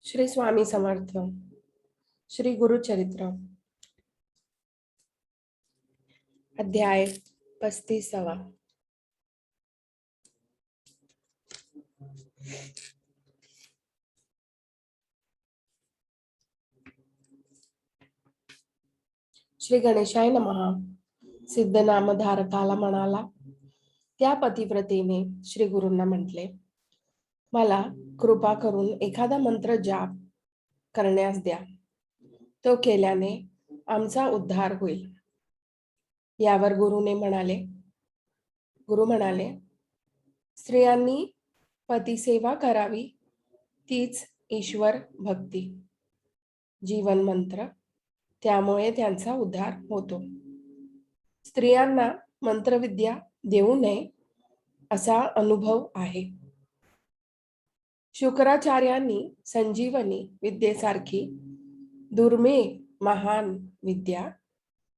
श्री स्वामी समर्थ. श्री गुरुचरित्र अध्याय 35. श्री गणेशाय नमः. सिद्धनामधारकाला म्हणाला, त्या पतिव्रतेने श्री गुरूंना म्हटले, मला कृपा करून एखादा मंत्र जाप करण्यास द्या. तो केल्याने आमचा उद्धार होईल. यावर गुरु म्हणाले, स्त्रियांनी पतिसेवा करावी, तीच ईश्वर भक्ती. जीवन मंत्र, त्यामुळे त्यांचा उद्धार होतो. स्त्रियांना मंत्रविद्या देऊ नये असा अनुभव आहे. शुक्राचार्यांनी संजीवनी विद्येसारखी दुर्मिळ महान विद्या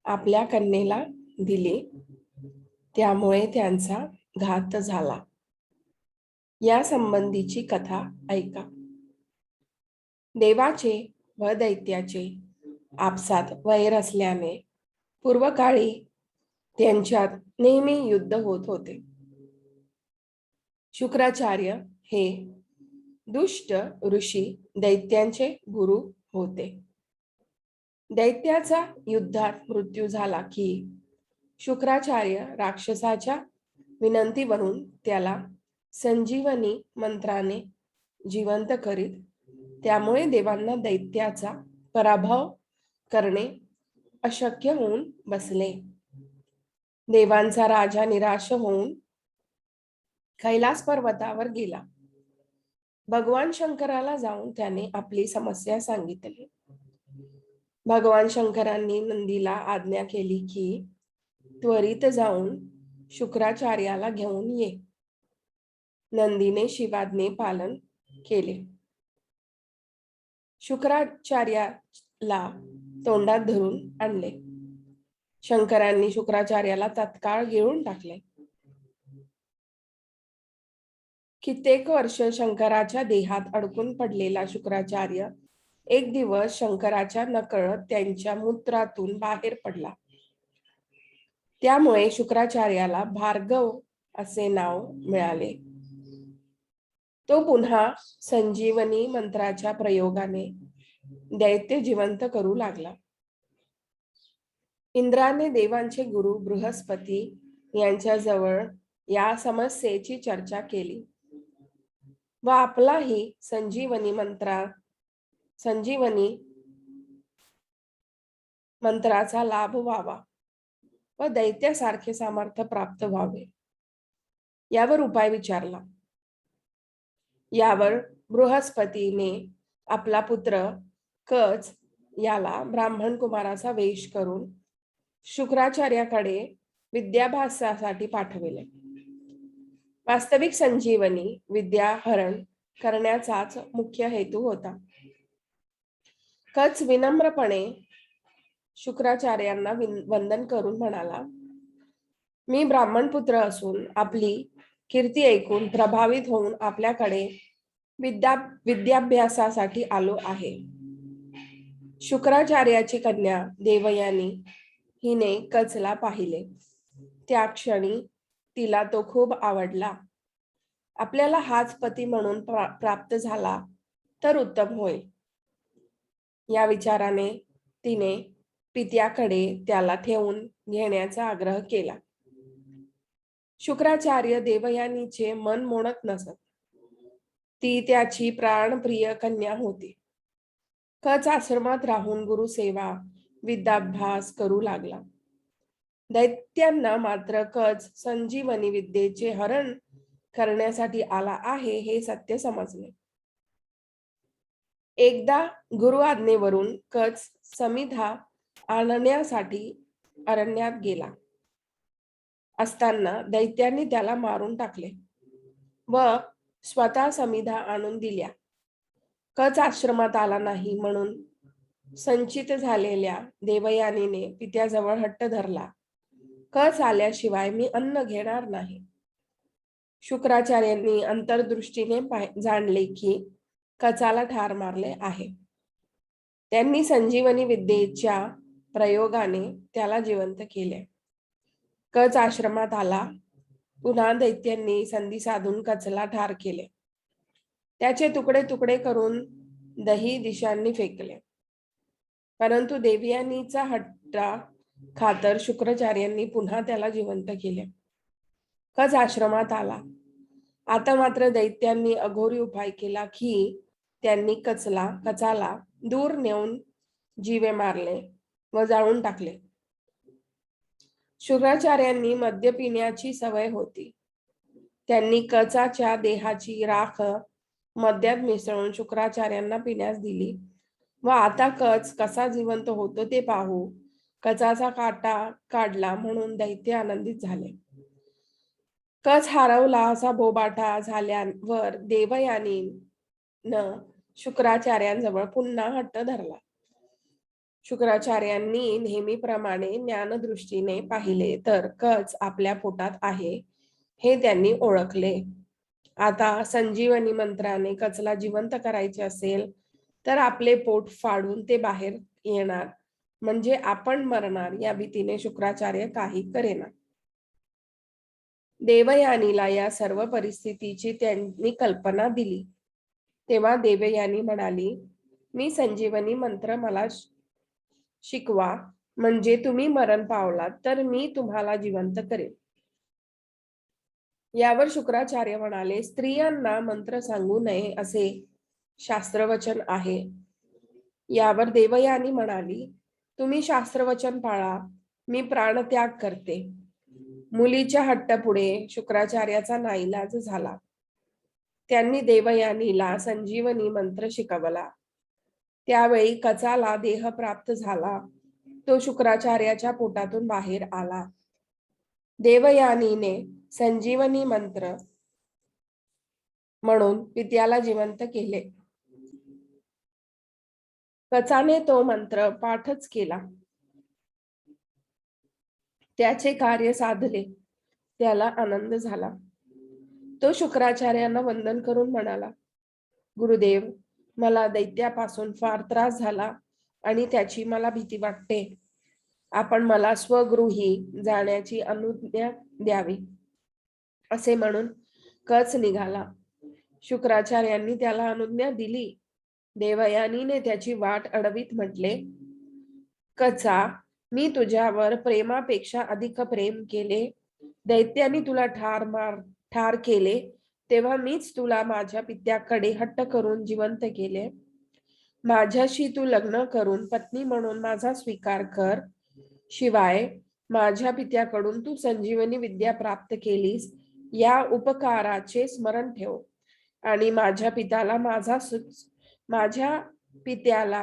आपल्या कन्येला दिली, त्यामुळे त्यांचा घात झाला. या संबंधीची कथा ऐका. देवाचे व दैत्याचे आपसात वैर असल्याने पूर्वकाळी त्यांच्यात नेहमी युद्ध होत होते. शुक्राचार्य हे दुष्ट ऋषी दैत्यांचे गुरु होते. दैत्याचा युद्धात मृत्यू झाला की शुक्राचार्य राक्षसाच्या विनंतीवरून त्याला संजीवनी मंत्राने जिवंत करीत. त्यामुळे देवांना दैत्याचा पराभव करणे अशक्य होऊन बसले. देवांचा राजा निराश होऊन कैलास पर्वतावर गेला. भगवान शंकराला जाऊन त्याने आपली समस्या सांगितली. भगवान शंकरांनी नंदीला आज्ञा केली की त्वरित जाऊन शुक्राचार्याला घेऊन ये. नंदीने शिवाज्ञे पालन केले. शुक्राचार्याला तोंडात धरून आणले. शंकरांनी शुक्राचार्याला तत्काळ गिळून टाकले. कित्येक वर्ष शंकराच्या देहात अडकून पडलेला शुक्राचार्य एक दिवस शंकराच्या नकळत त्यांच्या मूत्रातून बाहेर पडला. त्यामुळे शुक्राचार्याला भार्गव असे नाव मिळाले. तो पुन्हा संजीवनी मंत्राच्या प्रयोगाने दैत्य जिवंत करू लागला. इंद्राने देवांचे गुरु बृहस्पती यांच्याजवळ या समस्येची चर्चा केली व आपलाही संजीवनी मंत्राचा लाभ व्हावा व दैत्यासारखे सामर्थ्य प्राप्त व्हावे यावर उपाय विचारला. यावर बृहस्पतीने आपला पुत्र कच याला ब्राह्मण कुमाराचा वेश करून शुक्राचार्याकडे विद्याभ्यासासाठी पाठविले. वास्तविक संजीवनी विद्या हरण करण्याचाच मुख्य हेतू होता. कच विनम्रपणे शुक्राचार्यांना वंदन करून म्हणाला, मी ब्राह्मण पुत्र असून आपली कीर्ती ऐकून प्रभावित होऊन आपल्याकडे विद्याभ्यासासाठी आलो आहे. शुक्राचार्याची कन्या देवयानी हिने कचला पाहिले. त्या क्षणी तिला तो खूप आवडला. आपल्याला हाच पती म्हणून प्राप्त झाला तर उत्तम होईल. या विचाराने तिने पित्याकडे त्याला ठेवून घेण्याचा आग्रह केला. शुक्राचार्य देवयानीचे मन मोडत नसत. ती त्याची प्राणप्रिय कन्या होती. कच आश्रमात राहून गुरुसेवा विद्याभ्यास करू लागला. दैत्यांना मात्र कच संजीवनी विद्येचे हरण करण्यासाठी आला आहे हे सत्य समजले. एकदा गुरु आज्ञेवरून कच समिधा आणण्यासाठी अरण्यात गेला असताना दैत्यांनी त्याला मारून टाकले व स्वतः समिधा आणून दिल्या. कच आश्रमात आला नाही म्हणून संचित झालेल्या देवयानीने पित्याजवळ हट्ट धरला. कच आल्याशिवाय मी अन्न घेणार नाही. शुक्राचार्यांनी अंतर्दृष्टीने जाणले की कचाला ठार मारले आहे. त्यांनी संजीवनी विद्येच्या प्रयोगाने त्याला जिवंत केले. कच आश्रमात आला. पुन्हा दैत्यांनी संधी साधून कचला ठार केले. त्याचे तुकडे तुकडे करून दही दिशांनी फेकले. परंतु देवयानीचा हट्टा खातर शुक्राचार्यांनी पुन्हा त्याला जिवंत केले. कच आश्रमात आला. आता मात्र दैत्यांनी अघोरी उपाय केला की त्यांनी कचाला दूर नेऊन जीवे मारले व जाळून टाकले. शुक्राचार्यांनी मद्य पिण्याची सवय होती. त्यांनी कचाच्या देहाची राख मद्यात मिसळून शुक्राचार्यांना पिण्यास दिली व आता कच कसा जिवंत होतो ते पाहू कचाचा काटा काढला म्हणून दैत्य आनंदित झाले. कच हरवला असा बोबाटा झाल्यावर देवयानीनं शुक्राचार्यांजवळ पुन्हा हट्ट धरला. शुक्राचार्यांनी नेहमीप्रमाणे ज्ञानदृष्टीने पाहिले तर कच आपल्या पोटात आहे हे त्यांनी ओळखले. आता संजीवनी मंत्राने कचला जिवंत करायचे असेल तर आपले पोट फाडून ते बाहेर येणार म्हणजे आपण मरणार या भीतीने शुक्राचार्य काही करेना. देवयानीला या सर्व परिस्थितीची त्यांनी कल्पना दिली. तेव्हा देवयानी म्हणाली, मी संजीवनी मंत्र मला शिकवा, म्हणजे तुम्ही मरण पावलात तर मी तुम्हाला जिवंत करेन. यावर शुक्राचार्य म्हणाले, स्त्रियांना मंत्र सांगू नये असे शास्त्रवचन आहे. यावर देवयानी म्हणाली, तुम्ही शास्त्रवचन पाळा, मी प्राणत्याग करते. मुलीच्या हट्टापुढे शुक्राचार्याचा नाईलाज झाला. त्यांनी देवयानीला संजीवनी मंत्र शिकवला. त्यावेळी कचाला देह प्राप्त झाला. तो शुक्राचार्याच्या पोटातून बाहेर आला. देवयानीने संजीवनी मंत्र म्हणून पित्याला जिवंत केले. कचाने तो मंत्र पाठच केला. त्याचे कार्य साधले. त्याला आनंद झाला. तो शुक्राचार्यांना वंदन करून म्हणाला, गुरुदेव, मला दैत्यापासून फार त्रास झाला आणि त्याची मला भीती वाटते. आपण मला स्वगृही जाण्याची अनुज्ञा द्यावी. असे म्हणून कच निघाला. शुक्राचार्यांनी त्याला अनुज्ञा दिली. देवयानीने त्याची वाट अडवीत म्हटले, कचा, मी तुझ्यावर प्रेमापेक्षा अधिक प्रेम केले. दैत्यानी तुला ठार केले तेव्हा मीच तुला माझ्या पित्याकडे हट्ट करून जिवंत केले. माझ्याशी तू लग्न करून पत्नी म्हणून माझा स्वीकार कर. शिवाय माझ्या पित्याकडून तू संजीवनी विद्या प्राप्त केलीस या उपकाराचे स्मरण ठेव आणि माझ्या पित्याला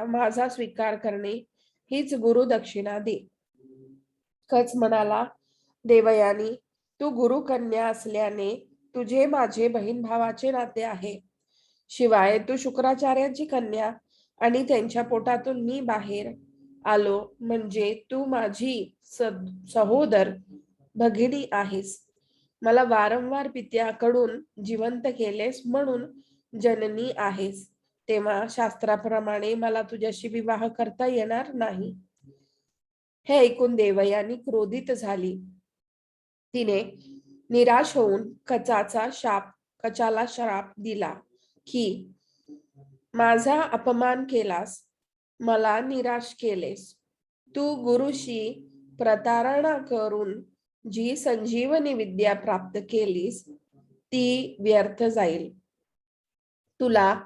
माझा स्वीकार करणे हीच गुरुदक्षिणा दे. कच म्हणाला, देवयानी, तू गुरुकन्या असल्याने तुझे माझे बहीण भावाचे नाते आहे. शिवाय तू शुक्राचार्यांची कन्या आणि त्यांच्या पोटातून मी बाहेर आलो म्हणजे तू माझी सहोदर भगिनी आहेस. मला वारंवार पित्याकडून जिवंत केलेस म्हणून जननी आहेस. तेव्हा शास्त्राप्रमाणे मला तुझ्याशी विवाह करता येणार नाही. हे ऐकून देवयानी क्रोधित झाली. तिने निराश होऊन कचाला शाप दिला की माझा अपमान केलास, मला निराश केलेस. तू गुरुशी प्रतारणा करून जी संजीवनी विद्या प्राप्त केलीस ती व्यर्थ जाईल. तुला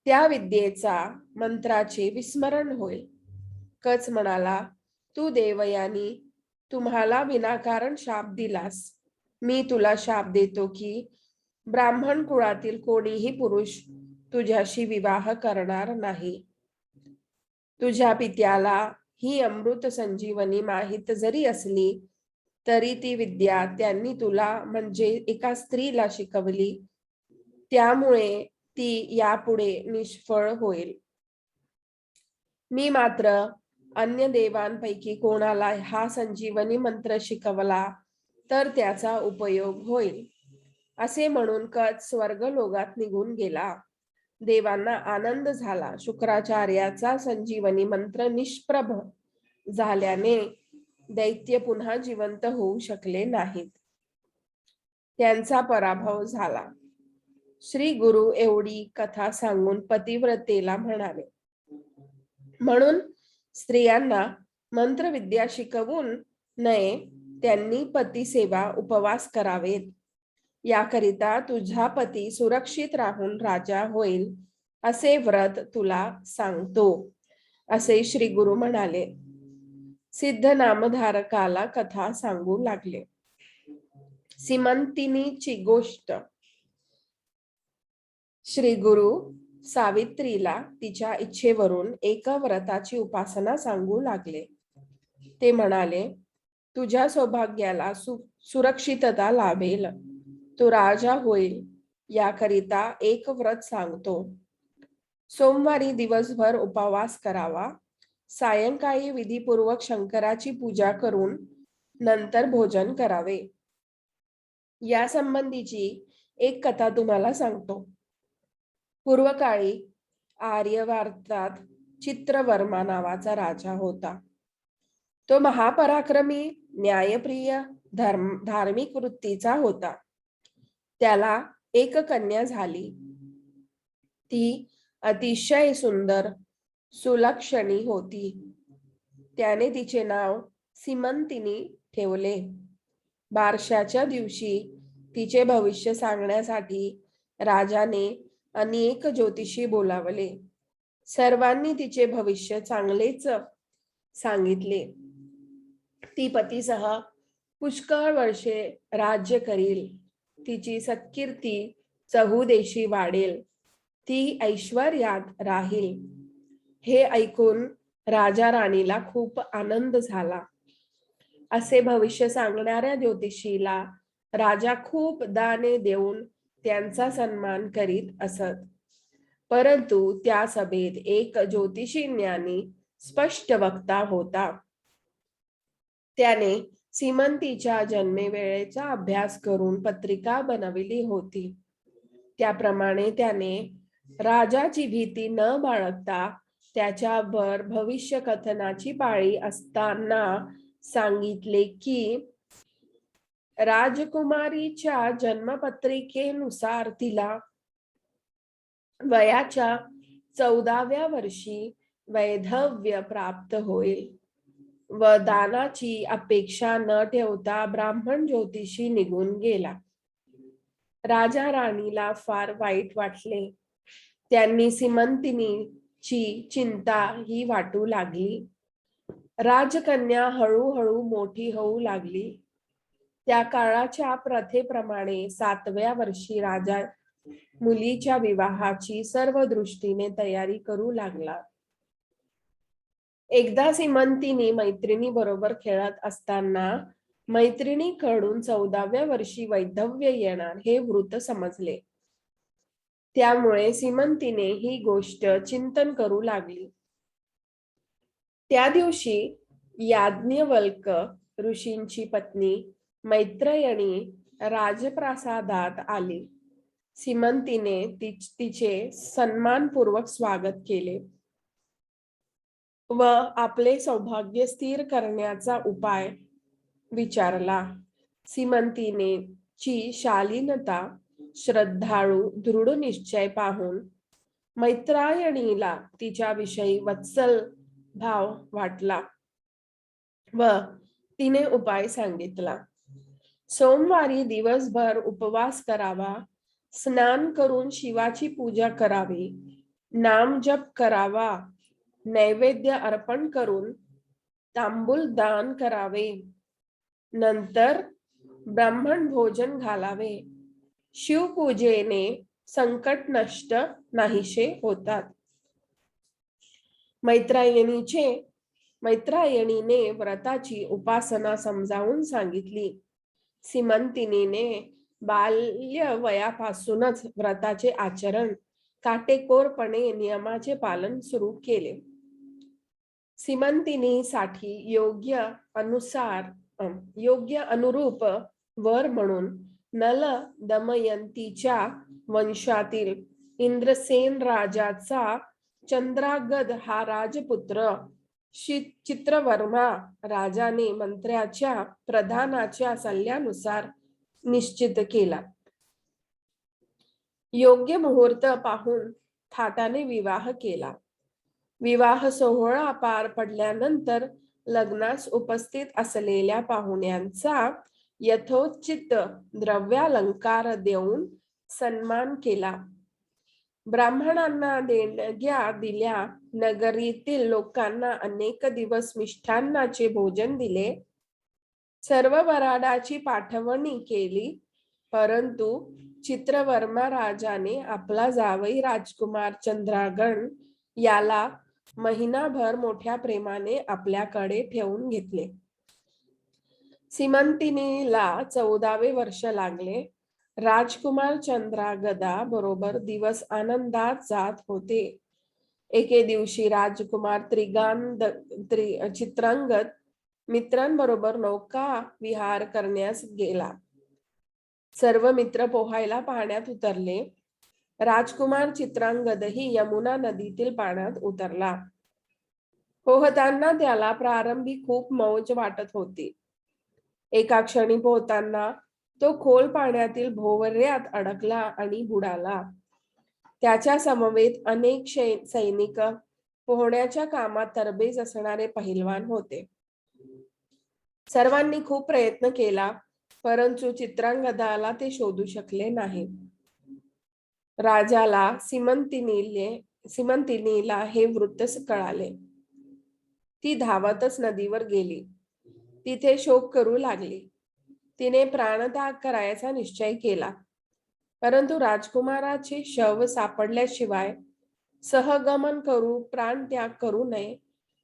त्या विद्येचा मंत्राचे विस्मरण होईल. कच म्हणाला, तू देवयानी तुम्हाला विनाकारण शाप दिलास. मी तुला शाप देतो की ब्राह्मण कुळातील कोणीही पुरुष तुझ्याशी विवाह करणार नाही. तुझ्या पित्याला ही अमृत संजीवनी माहित जरी असली तरी ती विद्या त्यांनी तुला म्हणजे एका स्त्रीला शिकवली, त्यामुळे ती यापुढे निष्फळ होईल. मी मात्र अन्य देवांपैकी कोणाला हा संजीवनी मंत्र शिकवला तर त्याचा उपयोग होईल. असे म्हणून कच स्वर्गलोकात निघून गेला. देवांना आनंद झाला. शुक्राचार्याचा संजीवनी मंत्र निष्प्रभ झाल्याने दैत्य पुन्हा जिवंत होऊ शकले नाहीत. त्यांचा पराभव झाला. श्री गुरु एवढी कथा सांगून पतिव्रतेला म्हणाले, म्हणून स्त्रियांना मंत्रविद्या शिकवून नये, त्यांनी पतिसेवा उपवास करावेत. याकरिता तुझा पती सुरक्षित राहून राजा होईल असे व्रत तुला सांगतो, असे श्री गुरु म्हणाले. सिद्ध नामधारकाला कथा सांगू लागले. सीमंतिनीची गोष्ट. श्री गुरु सावित्रीला तिच्या इच्छेवरून एका व्रताची उपासना सांगू लागले. ते म्हणाले, तुझ्या सौभाग्याला सुरक्षितता लाभेल, तो राजा होईल, याकरिता एक व्रत सांगतो. सोमवारी दिवसभर उपवास करावा. सायंकाळी विधीपूर्वक शंकराची पूजा करून नंतर भोजन करावे. या संबंधीची एक कथा तुम्हाला सांगतो. पूर्वकाळी आर्यवार्तात चित्रवर्मा नावाचा राजा होता. तो महापराक्रमी, न्यायप्रिय, धार्मिक वृत्तीचा होता. त्याला एक कन्या झाली. ती अतिशय सुंदर, सुलक्षणी होती. त्याने तिचे नाव सीमंतिनी ठेवले. बारशाच्या दिवशी तिचे भविष्य सांगण्यासाठी राजाने अनेक ज्योतिषी बोलावले. सर्वांनी तिचे भविष्य चांगलेच सांगितले. ती पतीसह पुष्कळ वर्षे राज्य करील. तिची सत्कीर्ती चहुदेशी वाढेल. ती ऐश्वर्यात राहील. हे ऐकून राजा राणीला खूप आनंद झाला. असे भविष्य सांगणाऱ्या ज्योतिषीला राजा खूप दाने देऊन त्यांचा सन्मान करीत असत. परंतु त्या सभेत एक ज्योतिषी ज्ञानी स्पष्ट वक्ता होता. त्याने सीमंतीच्या जन्मेवेळेचा अभ्यास करून पत्रिका बनविली होती. त्याप्रमाणे त्याने राजाची भीती न बाळगता त्याच्यावर भविष्य कथनाची पाळी असताना सांगितले की राजकुमारीच्या जन्मपत्रिकेनुसार तिला वयाच्या 14व्या वर्षी वैधव्य प्राप्त होईल व दानाची अपेक्षा न ठेवता ब्राह्मण ज्योतिषी निघून गेला. राजा राणीला फार वाईट वाटले. त्यांनी सीमंतिनीची चिंता ही वाटू लागली. राजकन्या हळूहळू मोठी होऊ लागली. त्या काळाच्या प्रथेप्रमाणे 7व्या वर्षी राजा मुलीच्या विवाहाची सर्व दृष्टीने तयारी करू लागला. एकदा सीमंतिनी मैत्रिणी बरोबर खेळत असताना मैत्रिणीकडून 14व्या वर्षी वैधव्य येणार हे वृत्त समजले. त्यामुळे सीमंतीने ही गोष्ट चिंतन करू लागली. त्या दिवशी याज्ञवल्क ऋषींची पत्नी मैत्रेयणी राजप्रासादात आली. सीमंतीने तिचे सन्मानपूर्वक स्वागत केले व आपले सौभाग्य स्थिर करण्याचा उपाय विचारला. सीमंतीनेची शालीनता, श्रद्धाळू, दृढ निश्चय पाहून मैत्रायणीला तिच्याविषयी वत्सल भाव वाटला व तिने उपाय सांगितला. सोमवारी दिवसभर उपवास करावा. स्नान करून शिवाची पूजा करावी. नामजप करावा. नैवेद्य अर्पण करून तांबूल दान करावे. नंतर ब्राह्मण भोजन घालावे. शिवपूजेने संकट नष्ट नाहीसे होतात. मैत्रायणीने व्रताची उपासना समजावून सांगितली. सीमंतिनीने बाल्य वयापासूनच व्रताचे आचरण काटेकोरपणे नियमाचे पालन सुरू केले. सीमंतिनीसाठी योग्य अनुरूप वर म्हणून नल दमयंतीच्या वंशातील इंद्रसेन राजाचा चंद्रागद हा राजपुत्र चित्रवर्मा राजाने मंत्र्याच्या प्रधानाच्या सल्ल्यानुसार निश्चित केला. योग्य मुहूर्त पाहून थाटाने विवाह केला. विवाह सोहळा पार पडल्यानंतर लग्नास उपस्थित असलेल्या पाहुण्यांचा यथोचित द्रव्यालंकार देऊन सन्मान केला. ब्राह्मणांना देणग्या दिल्या. नगरीतील लोकांना अनेक दिवस मिष्ठान्नाचे भोजन दिले. सर्व वराडाची पाठवणी केली. परंतु चित्रवर्मा राजाने आपला जावई राजकुमार चंद्रागण याला महिनाभर मोठ्या प्रेमाने आपल्याकडे ठेवून घेतले. सीमंतिनीला 14वे वर्ष लागले. राजकुमार चंद्रागदा बरोबर दिवस आनंदात जात होते. एके दिवशी राजकुमार चित्रांगद मित्रांबरोबर नौका विहार करण्यास गेला. सर्व मित्र पोहायला पाण्यात उतरले. राजकुमार चित्रांगदही यमुना नदीतील पाण्यात उतरला. पोहताना त्याला प्रारंभी खूप मौज वाटत होती. एका क्षणी पोहताना तो खोल पाण्यातील भोवऱ्यात अडकला आणि बुडाला. त्याच्या समवेत अनेक सैनिक, पोहण्याच्या कामात तरबेज असणारे पहिलवान होते. सर्वांनी खूप प्रयत्न केला, परंतु चित्रांगदाला ते शोधू शकले नाही. राजाला सीमंतिनीला हे वृत्त कळाले. ती धावतच नदीवर गेली. तिथे शोक करू लागली. तिने प्राणत्याग करायचा निश्चय केला. परंतु राजकुमाराचे शव सापडल्याशिवाय सहगमन करू प्राणत्याग करू नये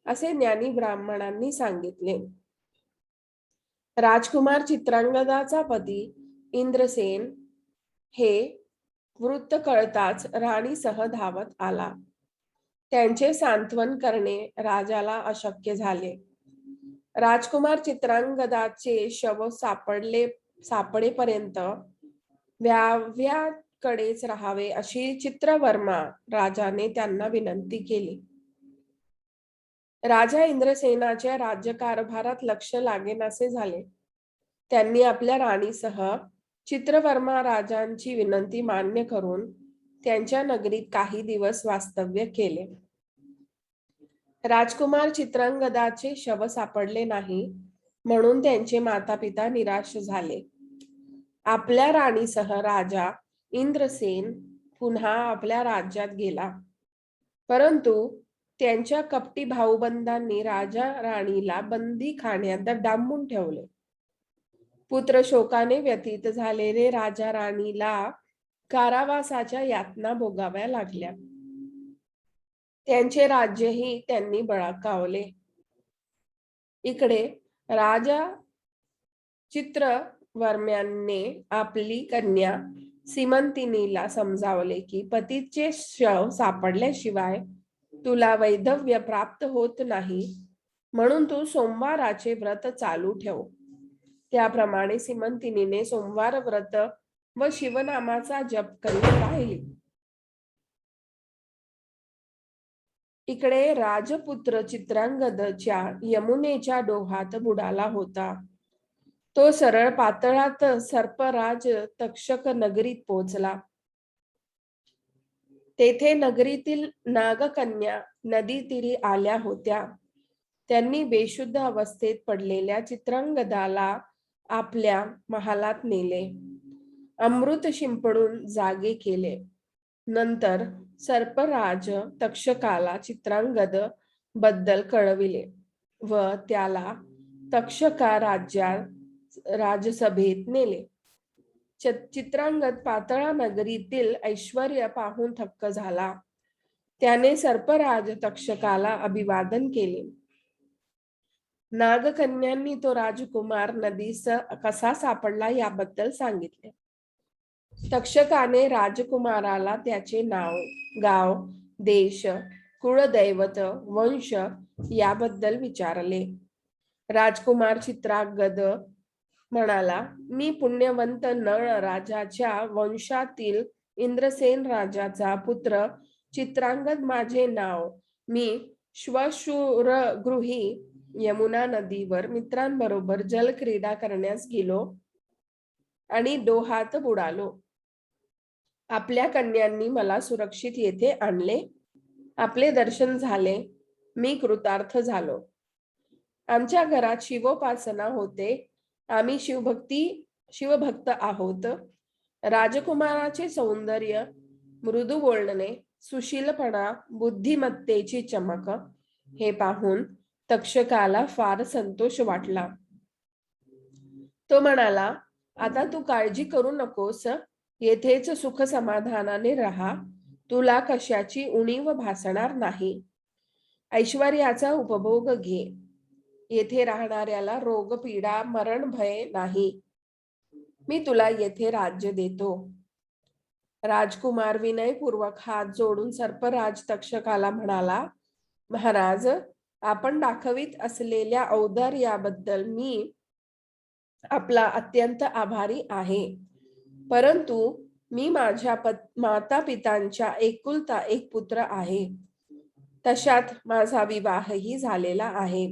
असे ज्ञानी ब्राह्मणांनी सांगितले. राजकुमार चित्रांगदाचा पती इंद्रसेन हे वृत्त कळताच राणीसह धावत आला. त्यांचे सांत्वन करणे राजाला अशक्य झाले. राजकुमार चित्रांगदाचे शव सापडेपर्यंत व्याव्याकडेच राहावे अशी चित्रवर्मा राजाने त्यांना विनंती केली. राजा इंद्रसेनाच्या राज्यकारभारात लक्ष लागेनासे झाले. त्यांनी आपल्या राणीसह चित्रवर्मा राजांची विनंती मान्य करून त्यांच्या नगरीत काही दिवस वास्तव्य केले. राजकुमार चित्रांगदाचे शव सापडले नाही म्हणून त्यांचे मातापिता निराश झाले. आपल्या राणीसह राजा इंद्रसेन पुन्हा आपल्या राज्यात गेला. परंतु त्यांच्या कपटी भाऊबंदांनी राजा राणीला बंदी खाण्यात डांबून ठेवले. पुत्र शोकाने व्यतीत झालेले राजा राणीला कारावासाच्या यातना भोगाव्या लागल्या. त्यांचे राज्यही त्यांनी बळकावले. इकडे राजा चित्रवर्म्याने आपली कन्या सीमंतिनीला समजावले की पतीचे शव सापडल्याशिवाय तुला वैधव्य प्राप्त होत नाही, म्हणून तू सोमवाराचे व्रत चालू ठेव. त्याप्रमाणे सीमंतिनीने सोमवार व्रत व शिवनामाचा जप करीत राहिली. इकडे राजपुत्र चित्रांगदच्या यमुनेच्या डोहात बुडाला होता. तो सरळ पातळात सर्पराज तक्षक नगरीत पोहोचला. तेथे नगरीतील नागकन्या नदी तीरी आल्या होत्या. त्यांनी बेशुद्ध अवस्थेत पडलेल्या चित्रांगदाला आपल्या महालात नेले. अमृत शिंपडून जागे केले. नंतर सर्पराज तक्षकाला चित्रांगद बद्दल कळविले व त्याला तक्षका राजसभेत नेले. चित्रांगद पाताळा नगरीतील ऐश्वर्य पाहून थक्क झाला. त्याने सर्पराज तक्षकाला अभिवादन केले. नागकन्यांनी तो राजकुमार नदीस कसा सापडला याबद्दल सांगितले. तक्षकाने राजकुमाराला त्याचे नाव, गाव, देश, कुळदैवत, वंश याबद्दल विचारले. राजकुमार चित्रांगद म्हणाला, मी पुण्यवंत नळ राजाच्या वंशातील इंद्रसेन राजाचा पुत्र चित्रांगद माझे नाव. मी श्वशुरगृही यमुना नदीवर मित्रांबरोबर जलक्रीडा करण्यास गेलो आणि डोहात बुडालो. आपल्या कन्यांनी मला सुरक्षित येथे आणले. आपले दर्शन झाले. मी कृतार्थ झालो. आमच्या घरात शिवोपासना होते. आम्ही शिवभक्त आहोत. राजकुमाराचे सौंदर्य, मृदू बोलणे, सुशीलपणा, बुद्धिमत्तेची चमक हे पाहून तक्षकाला फार संतोष वाटला. तो म्हणाला, आता तू काळजी करू नकोस. येथेच सुख समाधानाने राहा. तुला कशाची उणीव भासणार नाही. ऐश्वर्याचा उपभोग घे. येथे राहणाऱ्याला रोग, पीडा, मरण भय नाही. मी तुला येथे राज्य देतो. राजकुमार विनयपूर्वक हात जोडून सर्पराज तक्षकाला म्हणाला, महाराज, आपण दाखवित असलेल्या औदार्याबद्दल मी आपला अत्यंत आभारी आहे. परंतु मी माझ्या माता पितांच्या एकुलता एक पुत्र आहे. तशात माझा विवाहही झालेला आहे.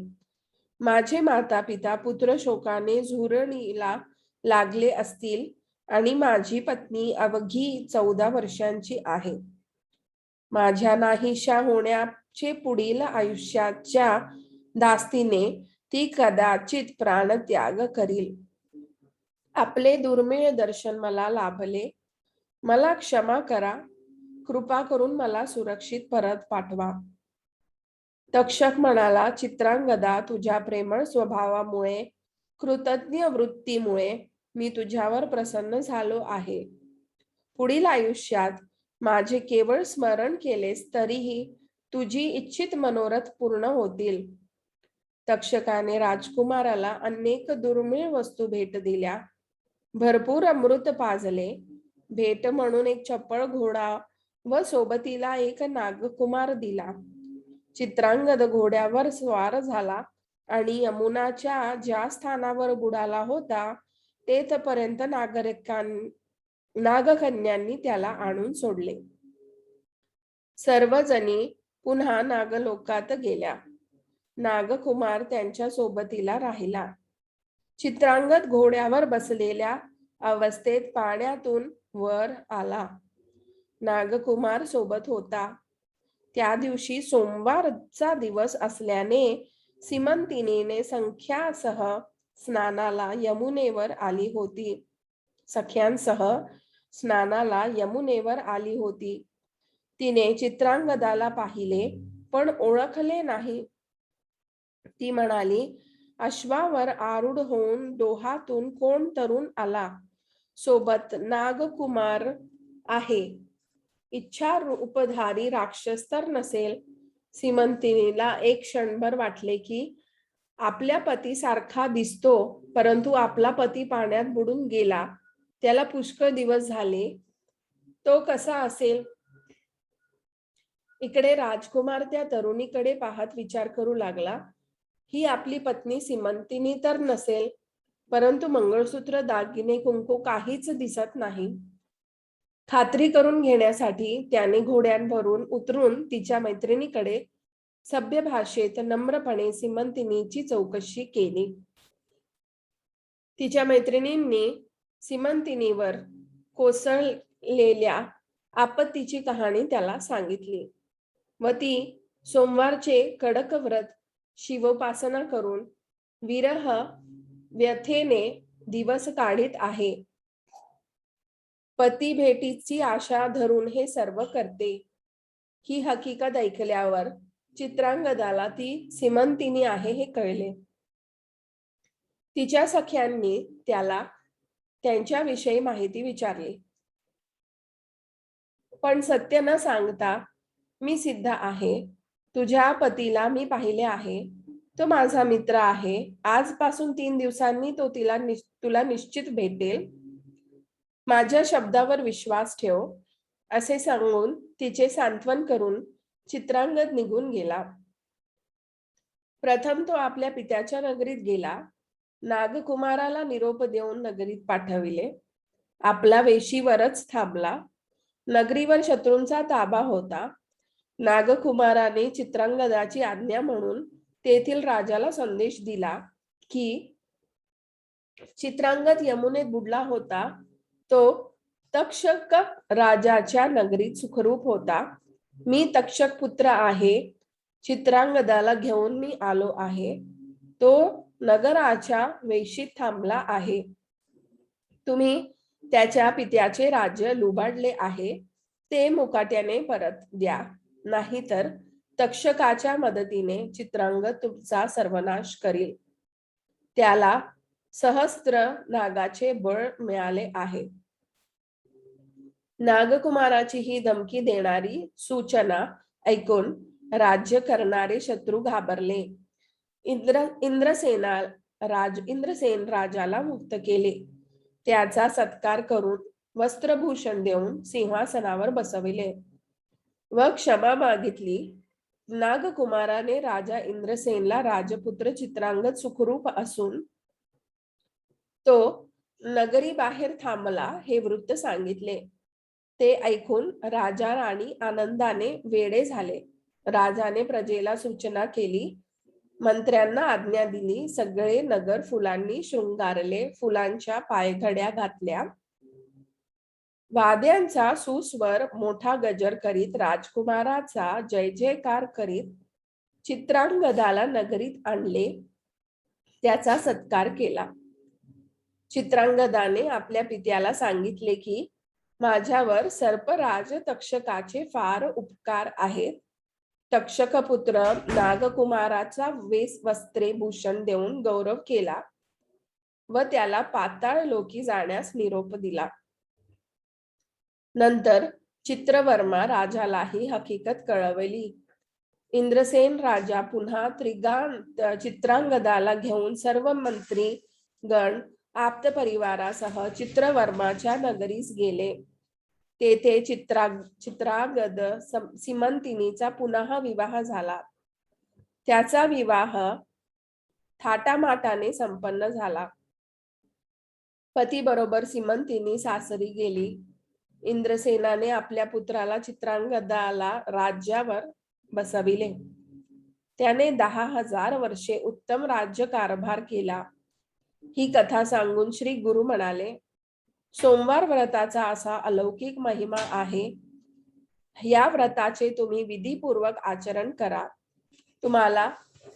माझे माता पिता पुत्र शोकाने झुरणीला लागले असतील आणि माझी पत्नी अवघी 14 वर्षांची आहे. माझ्या नाहीशा होण्याचे पुढील आयुष्याच्या दास्तीने ती कदाचित प्राणत्याग करील. आपले दुर्मिळ दर्शन मला लाभले. मला क्षमा करा. कृपा करून मला सुरक्षित परत पाठवा. तक्षक म्हणाला, चित्रांगदा, तुझ्या प्रेमळ स्वभावामुळे, कृतज्ञ वृत्तीमुळे मी तुझ्यावर प्रसन्न झालो आहे. पुढील आयुष्यात माझे केवळ स्मरण केलेस तरीही तुझी इच्छित मनोरथ पूर्ण होतील. तक्षकाने राजकुमाराला अनेक दुर्मिळ वस्तू भेट दिल्या. भरपूर अमृत पाजले. भेट म्हणून एक चपळ घोडा व सोबतीला एक नागकुमार दिला. चित्रांगद घोड्यावर स्वार झाला आणि यमुनाच्या ज्या स्थानावर बुडाला होता तेथपर्यंत नागकन्यांनी त्याला आणून सोडले. सर्वजणी पुन्हा नागलोकात गेल्या. नागकुमार त्यांच्या सोबतीला राहिला. चित्रांगद घोड्यावर बसलेल्या अवस्थेत पाण्यातून वर आला. नागकुमार सोबत होता. त्या दिवशी सोमवारचा दिवस असल्याने सीमंतिनीने सख्यांसह स्नानाला यमुनेवर आली होती. तिने चित्रांगदाला पाहिले पण ओळखले नाही. ती म्हणाली, अश्वावर आरूढ होऊन डोहातून कोण तरुण आला? सोबत नागकुमार आहे. इच्छा रूपधारी राक्षस तर नसेल? सीमंतिनीला एक क्षणभर वाटले की आपल्या पती सारखा दिसतो, परंतु आपला पती पाण्यात बुडून गेला. त्याला पुष्कळ दिवस झाले. तो कसा असेल? इकडे राजकुमार त्या तरुणीकडे पाहत विचार करू लागला, ही आपली पत्नी सीमंतिनी तर नसेल, परंतु मंगळसूत्र, दागिने, कुंकू काहीच दिसत नाही. खात्री करून घेण्यासाठी त्याने घोड्यांवरून उतरून तिच्या मैत्रिणीकडे सभ्य भाषेत नम्रपणे सीमंतिनीची चौकशी केली. तिच्या मैत्रिणींनी सीमंतिनीवर कोसळलेल्या आपत्तीची कहाणी त्याला सांगितली व ती सोमवारचे कडक व्रत, शिवोपासना करून विरह व्यथेने दिवस काढीत आहे. पती भेटीची आशा धरून हे सर्व करते. ही हकीकत ऐकल्यावर चित्रांगदाला ती सीमंतिनी आहे हे कळले. तिच्या सख्यांनी त्याला त्यांच्याविषयी माहिती विचारली, पण सत्य न सांगता मी सिद्ध आहे. तुझ्या पतीला मी पाहिले आहे. तो माझा मित्र आहे. आजपासून 3 दिवसांनी तो तुला निश्चित भेटेल. माझ्या शब्दावर विश्वास ठेव, असे सांगून तिचे सांत्वन करून चित्रांगद निघून गेला. प्रथम तो आपल्या पित्याच्या नगरीत गेला. नागकुमाराला निरोप देऊन नगरीत पाठविले. आपला वेशीवरच थांबला. नगरीवर शत्रूंचा ताबा होता. नागकुमाराने चित्रांगदाची आज्ञा म्हणून तेथील राजाला संदेश दिला की चित्रांगद यमुनेत बुडला होता. तो तक्षक राजाच्या नगरीत सुखरूप होता. मी तक्षक पुत्र आहे. चित्रांगदाला घेऊन मी आलो आहे. तो नगराच्या वेशीत थांबला आहे. तुम्ही त्याच्या पित्याचे राज्य लुबाडले आहे ते मुकाट्याने परत द्या, नाहीतर तक्षकाच्या मदतीने चित्रांगद तुमचा सर्वनाश करील. त्याला सहस्त्र नागाचे बळ मिळाले आहे. नागकुमाराची ही धमकी देणारी सूचना ऐकून राज्य करणारे शत्रू घाबरले. इंद्रसेन राजाला मुक्त केले. त्याचा सत्कार करून वस्त्रभूषण देऊन सिंहासनावर बसविले व क्षमा मागितली. नागकुमाराने राजा इंद्रसेनला राजपुत्र चित्रांगद सुखरूप असून तो नगरी बाहेर थांबला हे वृत्त सांगितले. ते ऐकून राजा राणी आनंदाने वेडे झाले. राजाने प्रजेला सूचना केली, मंत्र्यांना आज्ञा दिली. सगळे नगर फुलांनी शृंगारले. फुलांच्या पायघड्या घातल्या. वाद्यांचा सुस्वर मोठा गजर करीत राजकुमाराचा जय जयकार करीत चित्रांगदाला नगरीत आणले. त्याचा सत्कार केला. चित्रांगदाने आपल्या पित्याला सांगितले की माझ्यावर सर्पराज तक्षकाचे फार उपकार आहेत. तक्षक पुत्र नागकुमाराचा वस्त्रे भूषण देऊन गौरव केला व त्याला पाताळ लोकी जाण्यास निरोप दिला. नंतर चित्रवर्मा राजालाही हकीकत कळवली. इंद्रसेन राजा पुन्हा चित्रांगदाला घेऊन सर्व मंत्री गण आप्त परिवारासह चित्रवर्माच्या नगरीस गेले. तेथे चित्रांगद सीमंतिनीचा पुन्हा विवाह झाला. त्याचा विवाह थाटामाटाने संपन्न झाला. पती बरोबर सीमंतिनी सासरी गेली. इंद्रसेनाने आपल्या पुत्राला चित्रांगदाला राज्यावर बसविले. त्याने 10,000 वर्षे उत्तम राज्य कारभार केला. ही कथा सांगून श्री गुरु म्हणाले, सोमवार व्रताचा असा अलौकिक महिमा आहे. या व्रताचे तुम्ही विधीपूर्वक आचरण करा. तुम्हाला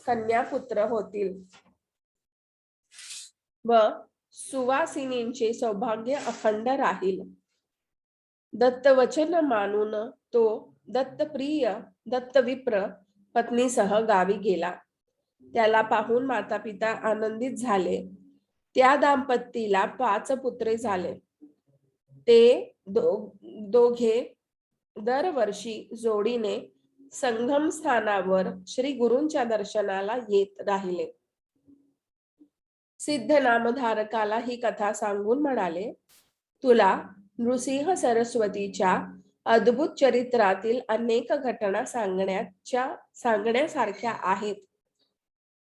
कन्यापुत्र होतील व सुवासिनींचे सौभाग्य अखंड राहील. दत्तवचन मानून तो दत्तप्रिय दत्तविप्र पत्नीसह गावी गेला. त्याला पाहून माता पिता आनंदित झाले. त्या दाम्पतीला 5 पुत्रे झाले. ते दोघे दरवर्षी जोडीने संगम स्थानावर श्री गुरूंच्या दर्शनाला येत राहिले. सिद्ध नामधारकाला ही कथा सांगून म्हणाले, तुला नृसिंह सरस्वतीच्या अद्भुत चरित्रातील अनेक घटना सांगण्यासारख्या आहेत.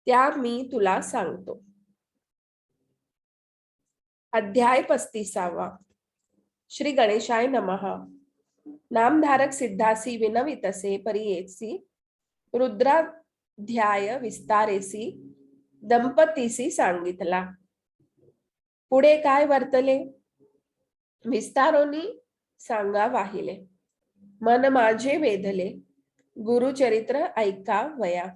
त्या मी तुला सांगतो. अध्याय 35. श्री गणेशाय नमः. नामधारक सिद्धासी विनवितसे परियेसी रुद्राध्याय विस्तारेसी दंपतीसी सांगितला. पुढे काय वर्तले विस्तारोनी सांगा वाहिले. मन माझे वेधले गुरुचरित्र ऐका वया.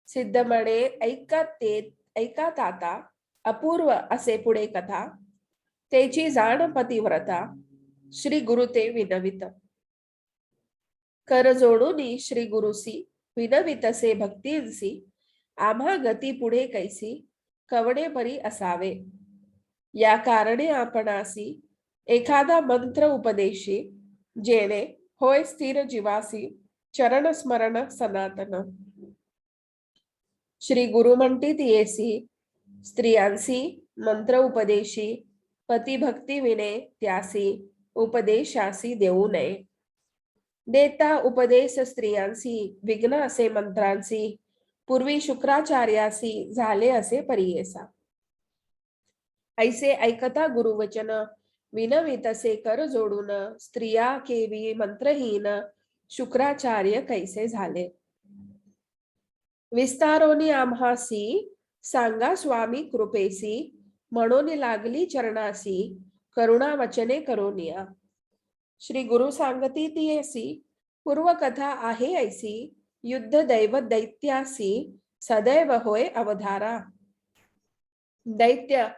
सिद्ध म्हणे ऐका ताता अपूर्व असे पुढे कथा. त्याची जाण पतिव्रता श्री गुरु ते विनवित. कर जोडूनी श्री गुरुसी विनवितसे भक्तीसी. आम्हा गती पुढे कैसी कवडे परी असावे. या कारणे आपणासी एखादा मंत्र उपदेशी. जेणे होय स्थिर जीवासी चरण स्मरण सनातन. श्री गुरु म्हणतीत येसी स्त्रियांसी मंत्र उपदेशी. पती भक्ती विने त्यासी उपदेशासी देऊ नये. देता उपदेश स्त्रियांसी विघ्न असे मंत्रांसी. पूर्वी शुक्राचार्यासी झाले असे परियेसा. ऐसे ऐकता गुरुवचन विनवितसे कर जोडून, स्त्रिया केवी मंत्रहीन, शुक्राचार्य कैसे झाले. विस्तारोनी आम्हासी, सांगा स्वामी कृपेसी, म्हणून लागली चरणासी, करुणा वचने करोनिया. श्री गुरु सांगती ती ऐसी, पूर्वकथा आहे ऐसी, युद्ध दैव दैत्यासी, सदैव होय अवधारा. दैत्य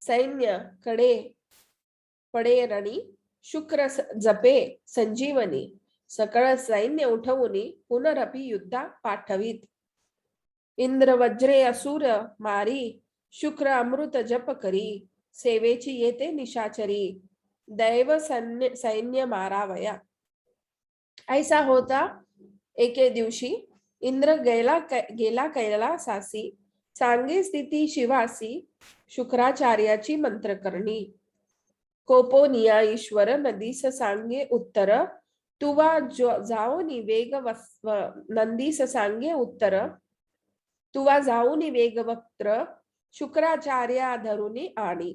सैन्य कडे पडे रणी, शुक्र जपे संजीवनी, सकळ सैन्य उठवूनी, पुनरपि युद्धा पाठवीत. इंद्र वज्रे असुर मारी, शुक्र अमृत जप करी, सेवेची येते निशाचरी, दैव सैन्य मारावया. ऐसा होता एके दिवशी इंद्र गेला कैलासासी, सांगे स्थिती शिवासी, शुक्राचार्याची मंत्र करणी. कोपोनिया ईश्वर नदीस सांगे उत्तर, तुवा जाऊनी वेग नंदीस सांगे उत्तर, तुवा जाऊनी वेग वक्त्र, शुक्राचार्या धरुनी आणि.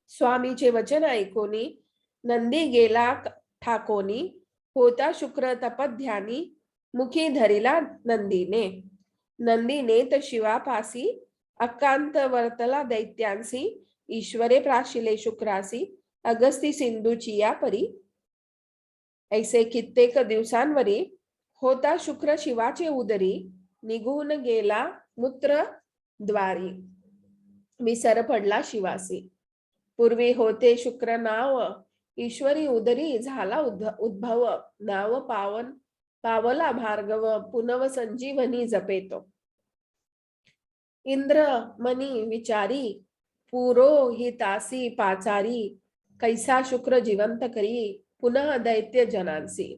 स्वामीचे वचन ऐकोनी नंदी गेला ठाकोनी, होता शुक्र तपध्यानी, मुखी धरिला नंदीने. नंदीने त शिवापासी, अकांत वर्तला दैत्यांसी, ईश्वरे प्राशिले शुक्रासी, अगस्ती सिंधूची या परी. ऐसे कित्येक दिवसांवरी होता शुक्र शिवाचे उदरी, निघून गेला मूत्र द्वारी, विसर पडला शिवासी. पूर्वी होते शुक्र नाव, ईश्वरी उदरी झाला उद्भव, नाव पावला भार्गव, पुनव संजीवनी जपेतो. इंद्र मनी विचारी, पुरोहितासी पाचारी, कैसा शुक्र जिवंत करी, पुनः दैत्य जनांसी.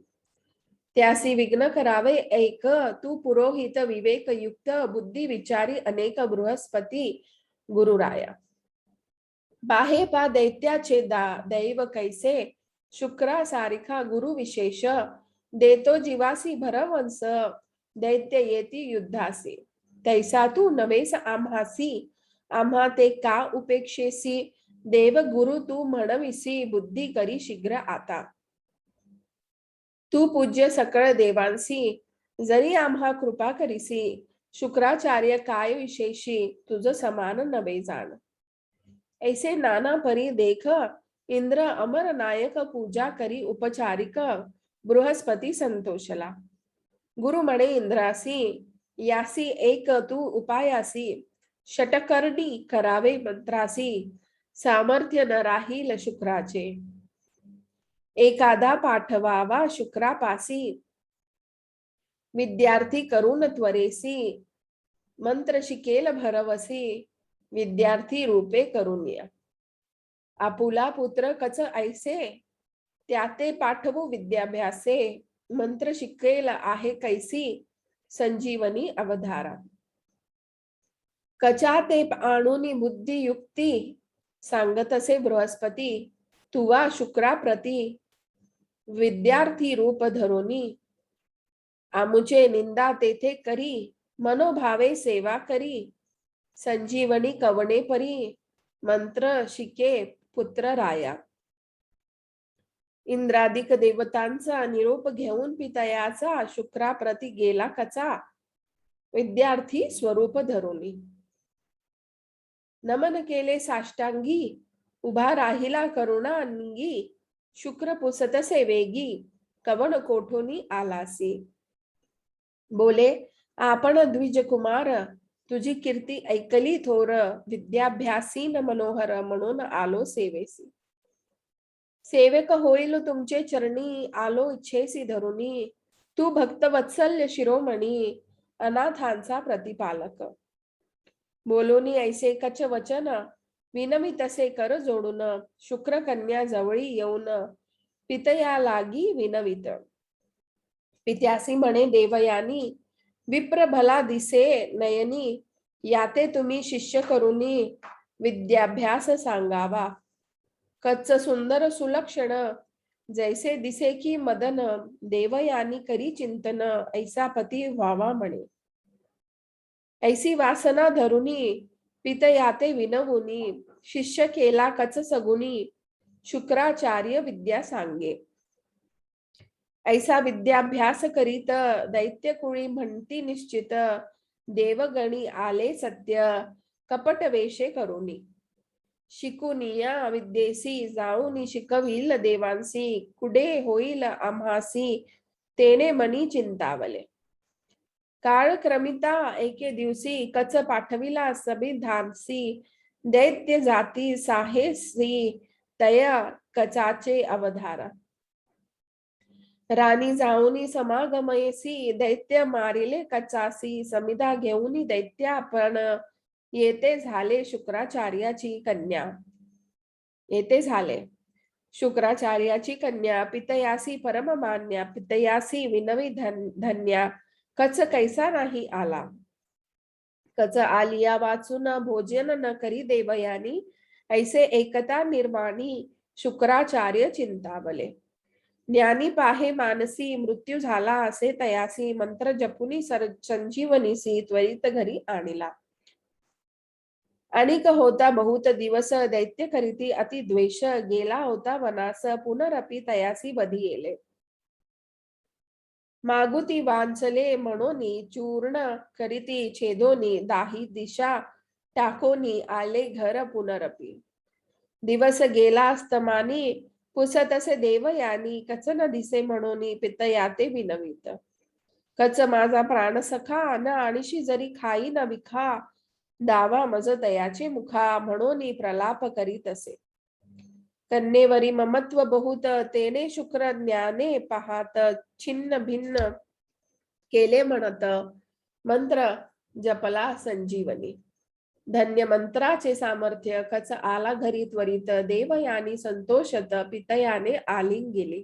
त्यासी विघ्न करावे ऐक, तू पुरोहित विवेक युक्त, बुद्धी विचारी अनेक बृहस्पती गुरुराया. बाहे पा दैत्याचे दैव कैसे, शुक्रा सारिखा गुरु विशेष, देतो जीवासी भरवंस, दैत्य येती युद्धासी. तैसा तू नवेस आम्हासी, आम्हा ते का उपेक्षेसी, देव गुरु तू म्हणविसी, बुद्धी करी शीघ्र आता. तू पूज्य सकळ देवांसी, जरी आम्हा कृपा करीसी, शुक्राचार्य काय विशेषी, तुझ समान नवे जाण. ऐसे नाना परी देख, इंद्र अमर नायक पूजा करी उपचारिक, बृहस्पती संतोषला. गुरु म्हणे इंद्रासी, यासी एक तू उपायासी, षटकर्णी करावे मंत्रासी, सामर्थ्य न राहील शुक्राचे. एखादा पाठवावा शुक्रापासी, विद्यार्थी करून त्वरेसी, मंत्र शिकेल भरवसी, विद्यार्थी रूपे करून या. आपुला पुत्र कच ऐसे, त्याते पाठवू विद्याभ्यासे, मंत्र शिकेल आहे कैसी, संजीवनी अवधारा. कचा ते आणूनी बुद्धी युक्ती, सांगतसे बृहस्पती, तुवा शुक्रा प्रती, विद्यार्थी रूप धरोनी. आमुचे निंदा तेथे करी, मनोभावे सेवा करी, संजीवनी कवणे परी, मंत्र शिके पुत्र राया. इंद्रादिक देवतांचा निरोप घेऊन पितयाचा, शुक्राप्रती गेला कचा, विद्यार्थी स्वरूप धरोनी. नमन केले साष्टांगी, उभा राहिला करुणा अंगी, शुक्र पुसतसे वेगी, कवण कोठोनी आलासी. बोले आपण द्विज कुमार, तुझी कीर्ती ऐकली थोर, विद्याभ्यासीन मनोहर, म्हणून आलो सेवेसी. सेवक होईल तुमचे चरणी, आलो इच्छेसी धरुनी, तू भक्त वत्सल्य शिरोमणी, अनाथांचा प्रतिपालक. बोलोनी ऐसे कच वचन, विनमी तसे कर जोडून, शुक्र कन्या जवळी येऊन, पितया लागी विनवित. पित्यासी म्हणे देवयानी, विप्र भला दिसे नयनी, याते तुम्ही शिष्य करुनी, विद्याभ्यास सांगावा. कच्च सुंदर सुलक्षण, जैसे दिसे की मदन, देवयानी करी चिंतन, ऐसा पती व्हावा म्हणे. ऐसी वासना धरुनी, पितयाते विनवुनी, शिष्य केला कच सगुनी, शुक्राचार्य विद्या सांगे. ऐसा विद्याभ्यास करीत दैत्य कुळी म्हणती निश्चित, देवगणी आले सत्य कपट वेशे करुणी. शिकुनिया विद्येसी जाऊनी शिकविल देवांसी, कुडे होईल आम्हासी तेने मनी चिंतावले. काळ क्रमिता एके दिवशी कच पाठविला सभिधांसी, दैत्य जाती साहेसी तया कचाचे अवधारा. राणी जाऊनी समागमयसी, दैत्य मारिले कचासी, समिधा घेऊनी दैत्यापण येते झाले शुक्राचार्याची कन्या. येते झाले शुक्राचार्याची कन्या, पितयासी परममान्या, पितयासी विनवी धन्या, कच कैसा नाही आला. कच आलिया वाचून भोजन न करी देवयानी, ऐसे एकता निर्वाणी शुक्राचार्य चिंतावले. ज्ञानी पाहे मानसी मृत्यू झाला असे तयासी, मंत्र जपुनी संजीवनीसी त्वरित घरी आणिला. अनिक होता बहुत दिवस दैत्य करीती अति द्वेष, गेला होता वनास पुनरपि तयासी बधी येले. मागुती वांचले म्हणोनी चूर्ण करीती छेदोनी, दाही दिशा टाकोनी आले घर पुनरपि. दिवस गेला अस्तमानी पुसतसे देवयानी, कच न दिसे म्हणोनी पितयाते विनवित. कच माझा प्राण सखा न आणीशी जरी खाई न विखा, दावा मज दयाचे मुखा म्हणोनी प्रलाप करीत असे. कन्येवरी ममत्व बहुत तेने शुक्र ज्ञाने पाहात, छिन्न भिन्न केले म्हणत मंत्र जपला संजीवनी. धन्य मंत्राचे सामर्थ्य, कच आला घरी त्वरित, देवयानी संतोषत पितयाने आलिंग गेली.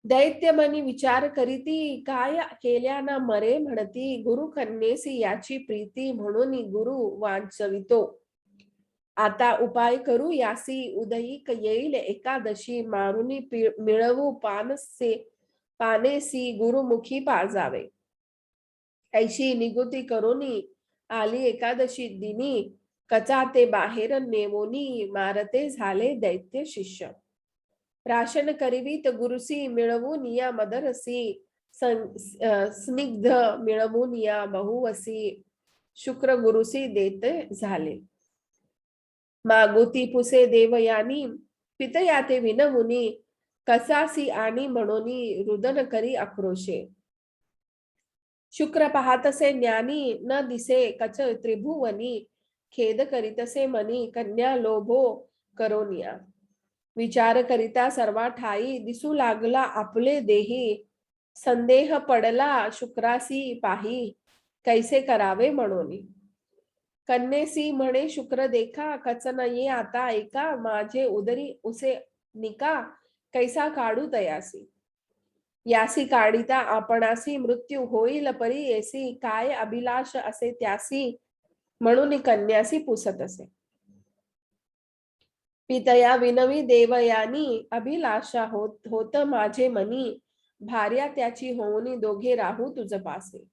दैत्य मनी विचार करीती, काय केल्या न मरे म्हणती, गुरु कन्येसी याची प्रीती, म्हणून गुरु वांचवितो. आता उपाय करू यासी, उदयिक येईल एकादशी, मारुनी मिळवू पानेसी गुरुमुखी पाजावे. ऐशी निगुती करोनी आली एकादशी दिनी, कचा ते बाहेर नेवोनी, मारते झाले दैत्य शिष्य. राशन करीवीत गुरुसी मिळवून या मदरसी, स्निग्ध मिळवून या बहुवसी, शुक्र गुरुसी देते झाले. मागुती पुसे देवयानी, पितयाते विनमुनी, कसासी आणि म्हणोनी रुदन करी आक्रोशे. शुक्र पाहतसे ज्ञानी न दिसे कच त्रिभुवनी, खेद करीतसे मनी कन्या लोभो करोनिया. विचार करिता सर्वा ठाई, दिसू लागला आपले देही, संदेह पडला शुक्रासी पाही, कैसे करावे म्हणोनी. कन्येसी म्हणे शुक्र देखा, कच न ये आता ऐका, माझे उदरी उसे निका, कैसा काढू तयासी. यासी काढिता आपणासी, मृत्यू होईल परी येसी, काय अभिलाष असे त्यासी, म्हणून कन्यासी पुसत असे. पितया विनवी देवयानी, अभिलाषा होत माझे मनी, भार्या त्याची होऊनी दोघे राहू तुझ पासे.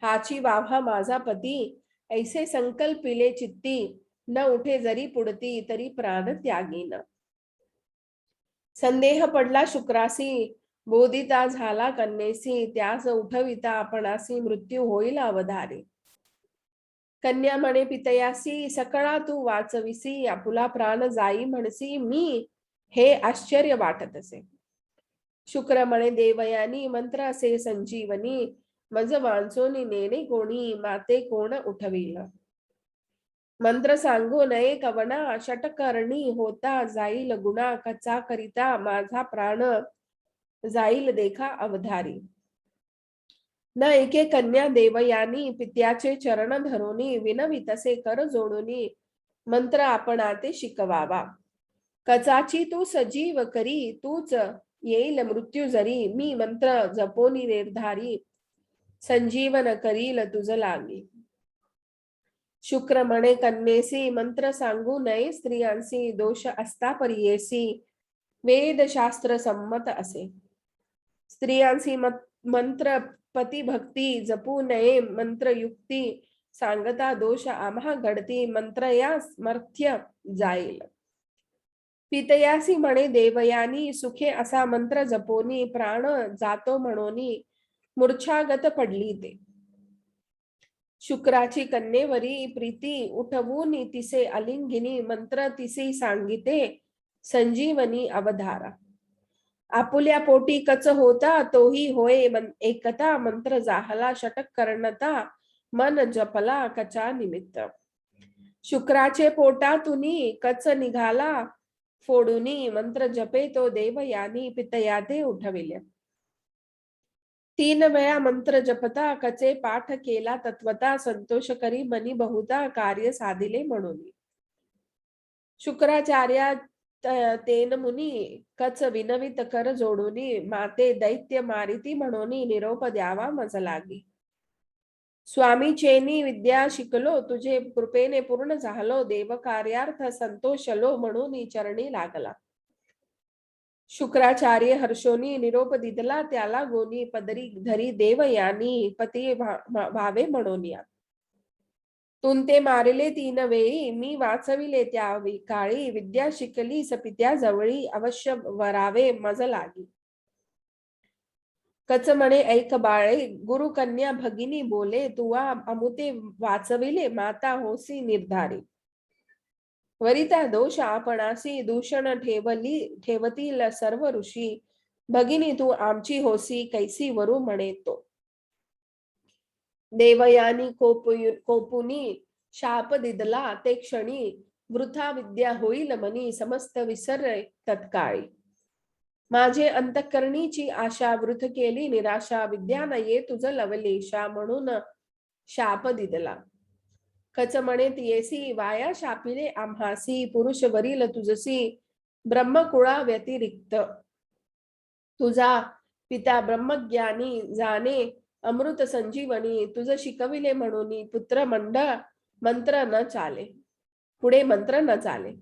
हाची वाव्हा माझा पती, ऐसे संकल्पिले चित्ती, न उठे जरी पुढती तरी प्राण त्यागीन. संदेह पडला शुक्रासी, बोधिता झाला कन्येसी, त्यास उठविता आपणासी, मृत्यू होईल अवधारी. कन्या म्हणे पितयासी, सकळा तू वाचविसी, आपुला प्राण जाई म्हणसी मी, हे आश्चर्य वाटत असे. शुक्र म्हणे देवयानी, मंत्र असे संजीवनी, मज वांचोनी नेणे कोणी, माते कोण उठविल. मंत्र सांगू नये कवना, षटकर्णी होता जाईल गुणा, कचा करिता माझा प्राण जाईल देखा अवधारी. न एके कन्या देवयानी, पित्याचे चरण धरोनी, विनवितसे कर जोडूनी, मंत्र आपणाते शिकवावा. कचाची तू सजीव करी, तूच येईल मृत्यू जरी, मी मंत्र जपोनी निर्धारी, संजीवन करील तुझ लागी. शुक्र म्हणे कन्येसी, मंत्र सांगू नये स्त्रियांसी, दोष असता परियेसी, वेद शास्त्र संमत असे. स्त्रियांसी मंत्र पती भक्ती, जपू नये मंत्र युक्ती, सांगता दोष आम्हा घडती, मंत्र या समर्थ्य जाईल. पितयासी म्हणे देवयानी सुखे असा मंत्र जपोनी प्राण जातो म्हणोनी मूर्छागत पडली ते. शुक्राची कन्येवरी प्रीती उठवून तिसे अलिंगिनी मंत्र तिसे सांगिते संजीवनी अवधारा. आपुल्या पोटी कच होता तोही होय एकता मंत्र जाहला षटक करणता मन जपला कचा निमित्त. शुक्राचे पोटातुनी कच निघाला फोडूनी मंत्र जपे तो देवयानी पितयाते उठविले. 3 वेळा मंत्र जपता कचे पाठ केला तत्वता संतोष करी मनी बहुता कार्य साधिले म्हणून. शुक्राचार्या तेन मुनी कच विनवित कर जोडूनी माते दैत्य मारिती म्हणून निरोप द्यावा मज लागी. स्वामी चेनी विद्या शिकलो तुझे कृपेने पूर्ण झालो देव कार्यार्थ संतोषलो म्हणून चरणी लागला. शुक्राचार्य हर्षोनी निरोप दिदला त्याला गोनी पदरी धरी देवयानी पती भावे म्हणूनिया. तुन ते मारिले 3 वेळी मी वाचविले त्या काळी विद्या शिकली सपित्या जवळी अवश्य वरावे मज लागी. कच म्हणे ऐक बाळे गुरु कन्या भगिनी बोले तुवा अमुते वाचविले माता होसी निर्धारी. वरिता दोष आपणासी दूषण ठेवतील सर्व ऋषी भगिनी तू आमची होसी कैसी वरू म्हणे तो. देवयानी कोपुनी शाप दिदला ते क्षणी वृथा विद्या होईल मनी समस्त विसर तत्काळी. माझे अंतःकरणीची आशा वृथ केली निराशा विद्या न ये तुझ लवलेशा म्हणून शाप दिदला. कच म्हणे तियेसी वाया शापिले आम्हासी पुरुष वरील तुझसी ब्रह्मकुळा व्यतिरिक्त. तुझा पिता ब्रह्मज्ञानी जाणे अमृत संजीवनी तुझ शिकविले म्हणून पुत्र मंत्र न चाले पुढे मंत्र न चाले.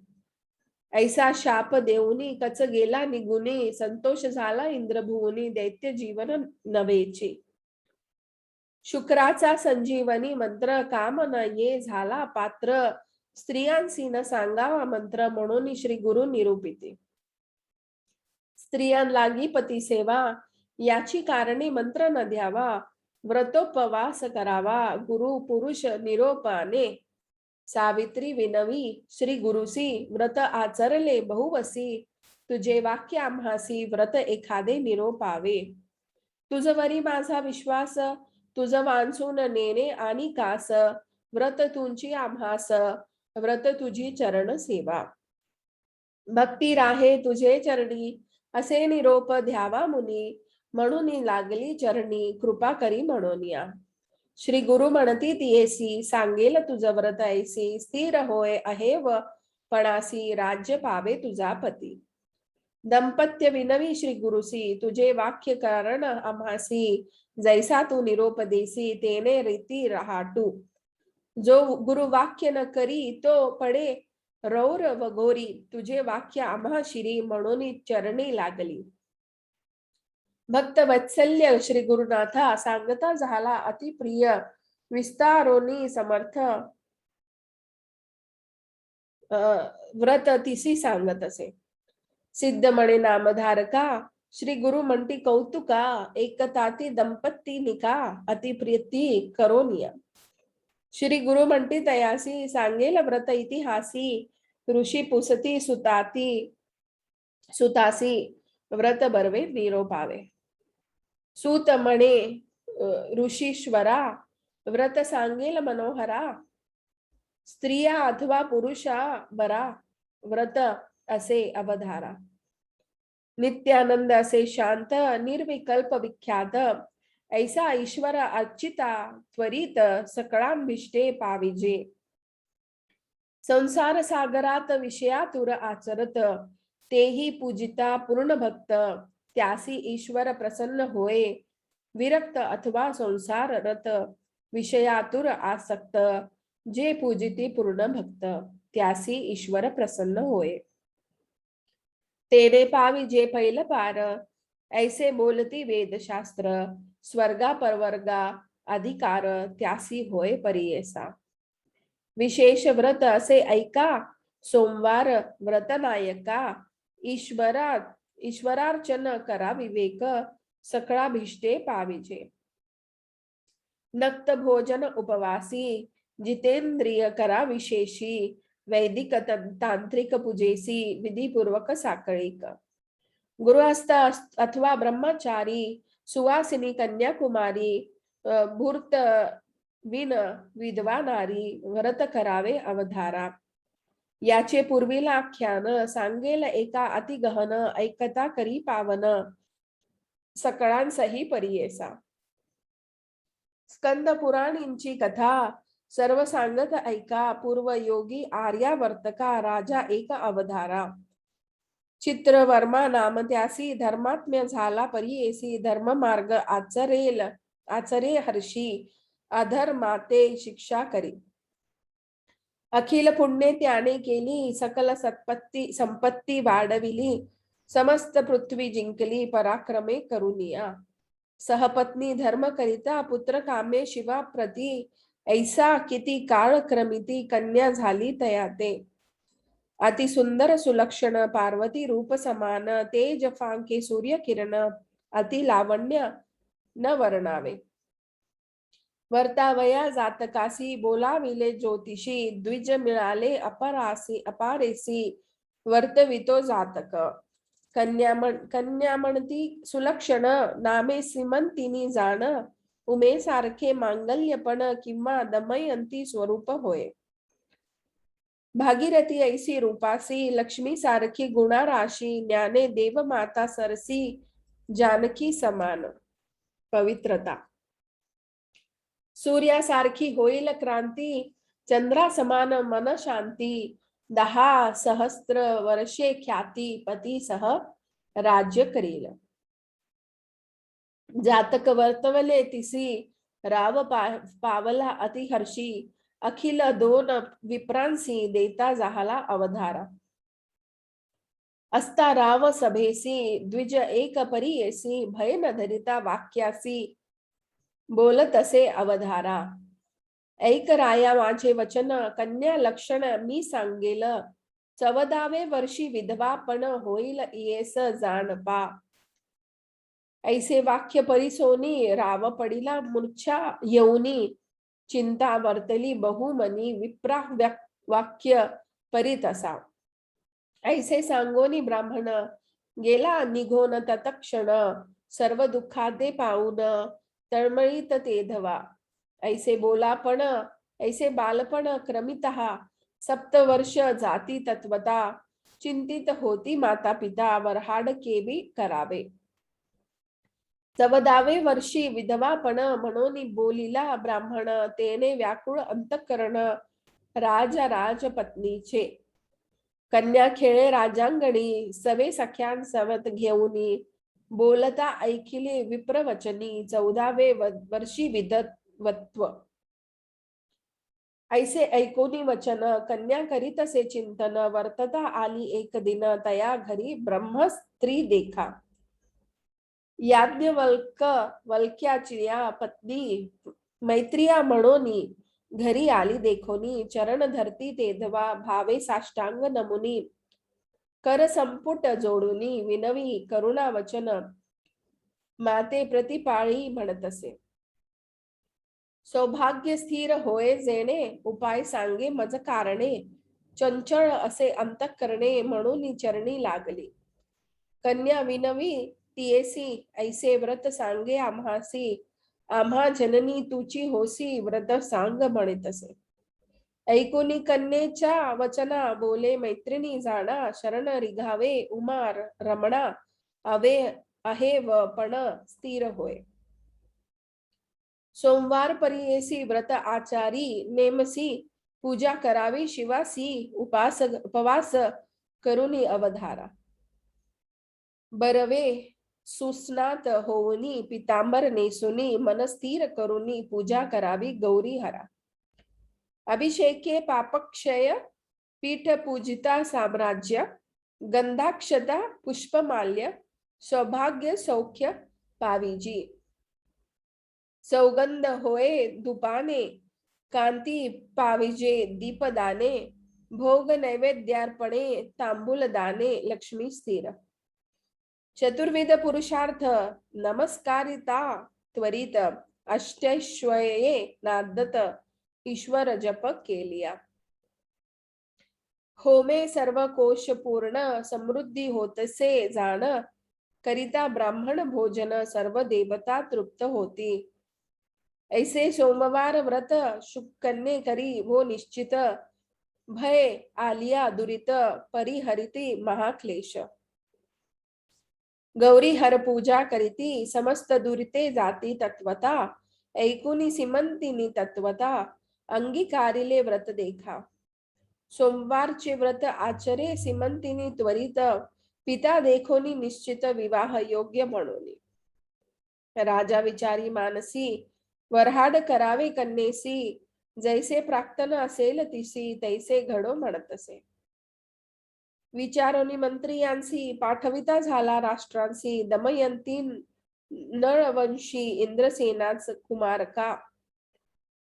ऐसा शाप देऊनी कच गेला निगुनी संतोष झाला इंद्रभुवनी दैत्य जीवन नवेचे. शुक्राचा संजीवनी मंत्र काम न ये झाला पात्र स्त्रियांसी न सांगावा मंत्र म्हणून श्री गुरु निरूपिते. स्त्रियांलागी पती सेवा याची कारणे मंत्र न द्यावा व्रतोपवास करावा गुरु पुरुष निरोपाने. सावित्री विनवी श्री गुरुसी व्रत आचरले बहुवसी तुझे वाक्य आम्हासी व्रत एखादे निरोपावे. तुझवरी माझा विश्वास तुझ वांचून नेणे आणि कास व्रत तुझी आम्हास व्रत तुझी चरण सेवा. भक्ती राहे तुझे चरणी असे निरोप द्यावा मुनी म्हणून लागली चरणी कृपा करी म्हणून या. श्री गुरु म्हणती तियेसी सांगेल तुझ व्रत ऐसी स्थिर होय अहेव पणासी राज्य पावे तुझा पती. दंपत्य विनवी श्री गुरुसी तुझे वाक्य कारण आम्हासी जैसा तू निरोप देसी तेने रीती राहाटू. जो गुरु वाक्य न करी तो पडे रौर व घोरी तुझे वाक्य आम्हा शिरी म्हणून चरणी लागली. भक्त वत्सल्य श्री गुरुनाथा सांगता झाला अतिप्रिय विस्तारोनी समर्थ व्रत तिसी सांगत असे. सिद्ध म्हणे नामधारका श्री गुरु म्हणती कौतुका एकताती दंपत्ती निका अतिप्रियती करोनिया. श्री गुरु म्हणती तयासी सांगेल व्रत इतिहासी ऋषी पुसती सुतासी व्रत बर्वे निरोपावे. सूत म्हणे ऋषीश्वरा व्रत सांगेल मनोहरा स्त्रिया अथवा पुरुषा बरा व्रत असे अवधारा. नित्यानंद असे शांत निर्विकल्प विख्यात ऐसा ईश्वर अर्चिता त्वरित सकळांभिष्टे पाविजे. संसार सागरात विषयातुर आचरत तेही पूजिता पूर्ण भक्त त्यासी ईश्वर प्रसन्न होय. विरक्त अथवा संसार रत विषयातुर आसक्त जे पूजिती पूर्ण भक्त त्यासी ईश्वर प्रसन्न होय. तेने पावी जे पैल पार ऐसे बोलती वेदशास्त्र स्वर्गा परवर्गा अधिकार त्यासी होय परियेसा. विशेष व्रत असे ऐका सोमवार व्रतनायका ईश्वरार्चन करा विवेक सकळाभिष्टे पाविजे. नक्त भोजन उपवासी जितेंद्रिय करा विशेषी वैदिक तांत्रिक पूजेसी विधीपूर्वक साकळीक. गृहस्थ अथवा ब्रह्मचारी सुवासिनी कन्याकुमारी भूर्त विन विधवा नारी व्रत करावे अवधारा. याचे पूर्वीला आख्यान सांगेल एका अतिगहन ऐकता करी पावन सकळांसही परियेसा. स्कंद पुराणींची कथा सर्व सांगत ऐका पूर्व योगी आर्यावर्तका राजा एक अवधारा. चित्रवर्मा नाम त्यासी धर्मात्म्य झाला परियेसी धर्म मार्ग आचरे हर्षी अधर्माते शिक्षा करी. अखिल पुण्ये त्याने केली सकल संपत्ती वाढविली समस्त पृथ्वी जिंकली पराक्रमे करुनिया. सहपत्नी धर्म करिता पुत्र कामे शिवा प्रती ऐसा किती काळ क्रमिती कन्या झाली तयाते. अति सुंदर सुलक्षण पार्वती रूप समान तेज फांके सूर्य किरण अति लावण्य न वर्णावे. वर्तावया जातकासी बोलाविले ज्योतिषी द्विज मिळाले अपारेसी वर्तवितो जातक. कन्या म्हणती सुलक्षण नामे सीमंतिनी जाण उमे सारखे मांगल्यपण किंवा दमयंती स्वरूप होय. भागीरथी ऐसी रूपासी लक्ष्मी सारखी गुणाराशी ज्ञाने देव माता सरसी जानकी समान पवित्रता. सूर्यासारखी होईल क्रांती चंद्रा समान मन शांती 10 सहस्त्र वर्षे ख्याती पती सह राज्य करील. जातक वर्तवले तिसी राव पावला अतिहर्षी अखिल 2 विप्रांसी देता झाला अवधारा. असता राव सभेसी द्विज एक परियेसी भय न धरिता वाक्यासी बोलत असे अवधारा. ऐक राया माझे वचन कन्या लक्षण मी सांगेल 14वे वर्षी विधवा पण होईल येस जाणपा. ऐसे वाक्य परिसोनी राव पडिला मूर्छा येऊनी चिंता वर्तली बहुमनी विप्रा वाक्य परितसा. ऐसे सांगोनी ब्राह्मण गेला निघोन तत्क्षण सर्व दुःखादे पाऊन तळमळीत तेधवा. ऐसे बोलापण ऐसे बालपण क्रमितः 7 वर्ष जाती तत्वता चिंतित होती माता पिता वरहाड केवी करावे. 14वे वर्षी विधवापण म्हणून बोलिला ब्राह्मण तेने व्याकुळ अंतःकरण राजपत्नीचे. कन्या खेळे राजांगणी सवे सख्यांसवत घेऊनी बोलता ऐकिले विप्रवचनी 14वे वर्षी विधवत्व. ऐसे ऐकोनी वचन कन्या करीत असे चिंतन वर्तता आली एक दिन तया घरी ब्रह्मस्त्री देखा. वल्क्याची पत्नी मैत्रिया म्हणोनी घरी आली देखोनी चरण धरती तेधवा भावे साष्टांग नमुनी कर संपुट जोडूनी विनवी करुणा वचन माते प्रतिपाळी म्हणत असे. सौभाग्य स्थिर होय जेणे उपाय सांगे मज कारणे चंचळ असे अंतःकरणे म्हणून चरणी लागली. कन्या विनवी तियेसी ऐसे व्रत सांगे आम्हासी आम्हा जननी तुची होसी व्रत सांग म्हणत असे. ऐकुनी कन्येच्या वचना बोले मैत्रिणी जाणा शरण रिघावे उमा रमणा अवे आहे व पण स्थिर होय. सोमवार परियेसी व्रत आचारी नेमसी पूजा करावी शिवासी उपवास करुनी अवधारा. बरवे सुस्नात होऊनी पितांबर नेसुनी मन स्थिर करुनी पूजा करावी गौरी हरा. अभिषेके पापक्षय पीठ पूजिता साम्राज्य गंधाक्षता पुष्पमाल्य सौभाग्य सौख्य पाविजी. सौगंध होय धुपाने कांती पाविजे दीपदाने भोग नैवेद्यार्पणे तांबूल दाने लक्ष्मी स्थिर. चतुर्विध पुरुषार्थ नमस्कारिता त्वरित अष्टैश्वर्ये नादत ईश्वर जप केलिया. होमे सर्व कोश पूर्ण समृद्धी होतसे जाण करिता ब्राह्मण भोजन सर्व देवता तृप्त होती. ऐसे सोमवार व्रत शुकन्ने करी वो निश्चित भय आलिया दुरित परिहरिती महाक्लेश. गौरी हर पूजा करीती समस्त दुरिते जाती तत्वता ऐकुनी सिमंतिनी तत्वता अंगीकारिले व्रत देखा. सोमवारचे व्रत आचरे सिमंतिनी त्वरित पिता देखोनी निश्चित विवाह योग्य म्हणून. राजा विचारी मानसी वरहाड करावे कन्येसी जैसे प्राक्तन असेल तिसी तैसे घडो म्हणतसे. विचारोनी मंत्रियांसी पाठविता झाला राष्ट्रांसी दमयंती नळवंशी इंद्रसेनाच कुमारका.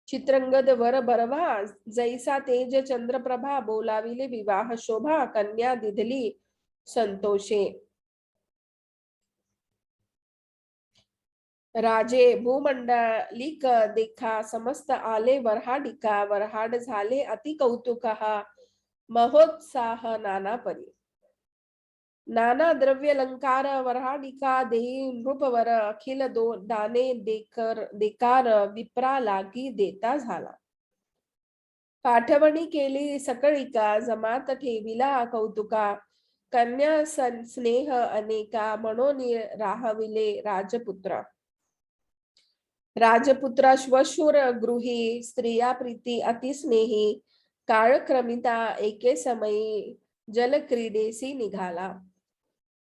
चित्रंगद वर बरवा जैसा तेज चंद्रप्रभा बोलाविले विवाह शोभा कन्या दिधली संतोषे. राजे भूमंडलिक देखा समस्त आले वरहाडिका वरहाड झाले अति कौतुका महोत्साह नाना परी. नाना द्रव्य अलंकार वरहाडिका देई नृपवर अखिल दाने देकार विप्रा लागी देता झाला. पाठवणी केली सकळिका जमात ठेविला कौतुका कन्या स्नेह अनेका म्हणून राहविले राजपुत्र. राजपुत्रा श्वशूर गृही स्त्रिया प्रीती अतिस्नेही काळक्रमिता एके समयी जलक्रीडेसी निघाला.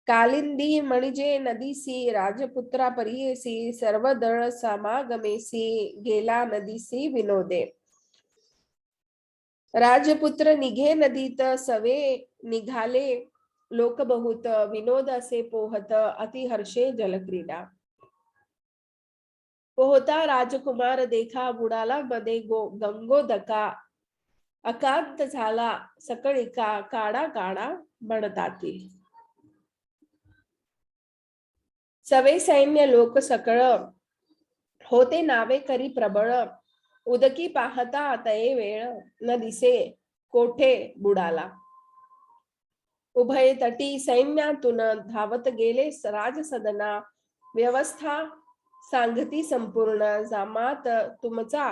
कालिंदी मणिजे नदीसी राजपुत्रा परियेसी सर्व दळ समागमेसी गेला नदीसी विनोदे. राजपुत्र निघे नदीत सवे निघाले लोक बहुत विनोद असे पोहत अतिहर्षे जलक्रीडा. पोहता राजकुमार देखा बुडाला मध्ये गंगोदका अकांत झाला सकळिका काडा काडा बनताती. सवे सैन्य लोक सकळ होते नावे करी प्रबळ उदकी पाहता तये वेळ न दिसे कोठे बुडाला. उभय तटी सैन्यातून धावत गेले राजसदना व्यवस्था सांगती संपूर्ण जामात तुमचा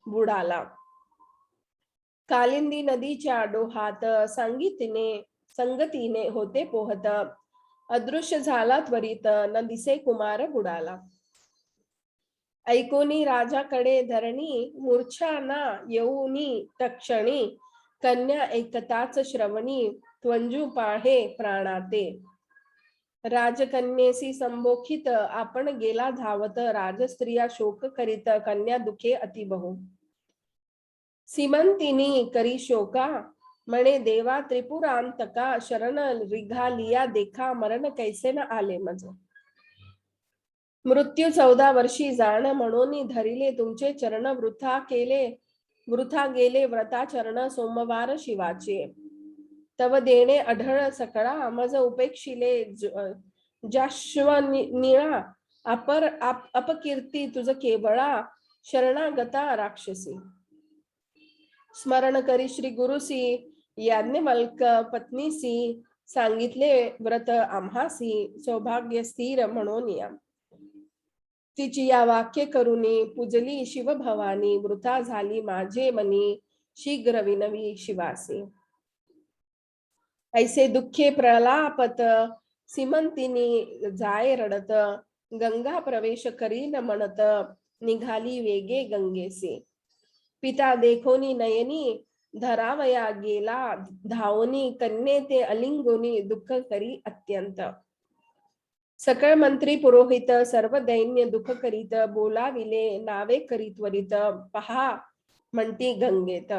बुडाला. कालिंदी नदीच्या डोहात संगतीने होते पोहत अदृश्य झाला त्वरित न दिसे कुमार बुडाला. ऐकोनी राजाकडे धरणी मूर्छा ना येऊनी तक्षणी कन्या एकताच श्रवणी त्वंजू पाहे प्राणाते. राजकन्येसी संबोखित आपण गेला धावत राजस्त्रिया शोक करीत कन्या दुखे अतिबहू. सीमंतिनी करी शोका म्हणे देवा त्रिपुरांतका शरण रिघालिया देखा मरण कैसे न आले मज. मृत्यू 14 वर्षी जाण म्हणून धरिले तुमचे चरण वृथा गेले व्रताचरण सोमवार शिवाचे. तव देणे अढळ सकळा मज उपेक्षिले जाश्वनिळा अपकीर्ती तुझ केवळा शरणागता राक्षसी. स्मरण करी श्री गुरुसी याज्ञवल्क पत्नीसी सांगितले व्रत आम्हासी सौभाग्य स्थिर म्हणून या. तिची या वाक्य करुणी पूजली शिव भवानी वृथा झाली माझे मनी शीघ्र विनवी शिवासी. ऐसे दुःखे प्रलापत सीमंतिनी जाय रडत गंगा प्रवेश करीन म्हणत निघाली वेगे गंगेसे. पिता देखोनी नयनी धरावया गेला धावनी कन्ये ते अलिंगोनी दुःख करी अत्यंत. सकळ मंत्री पुरोहित सर्व दैन्य दुःख करीत बोलाविले नावे करी त्वरित पहा म्हणती गंगेत.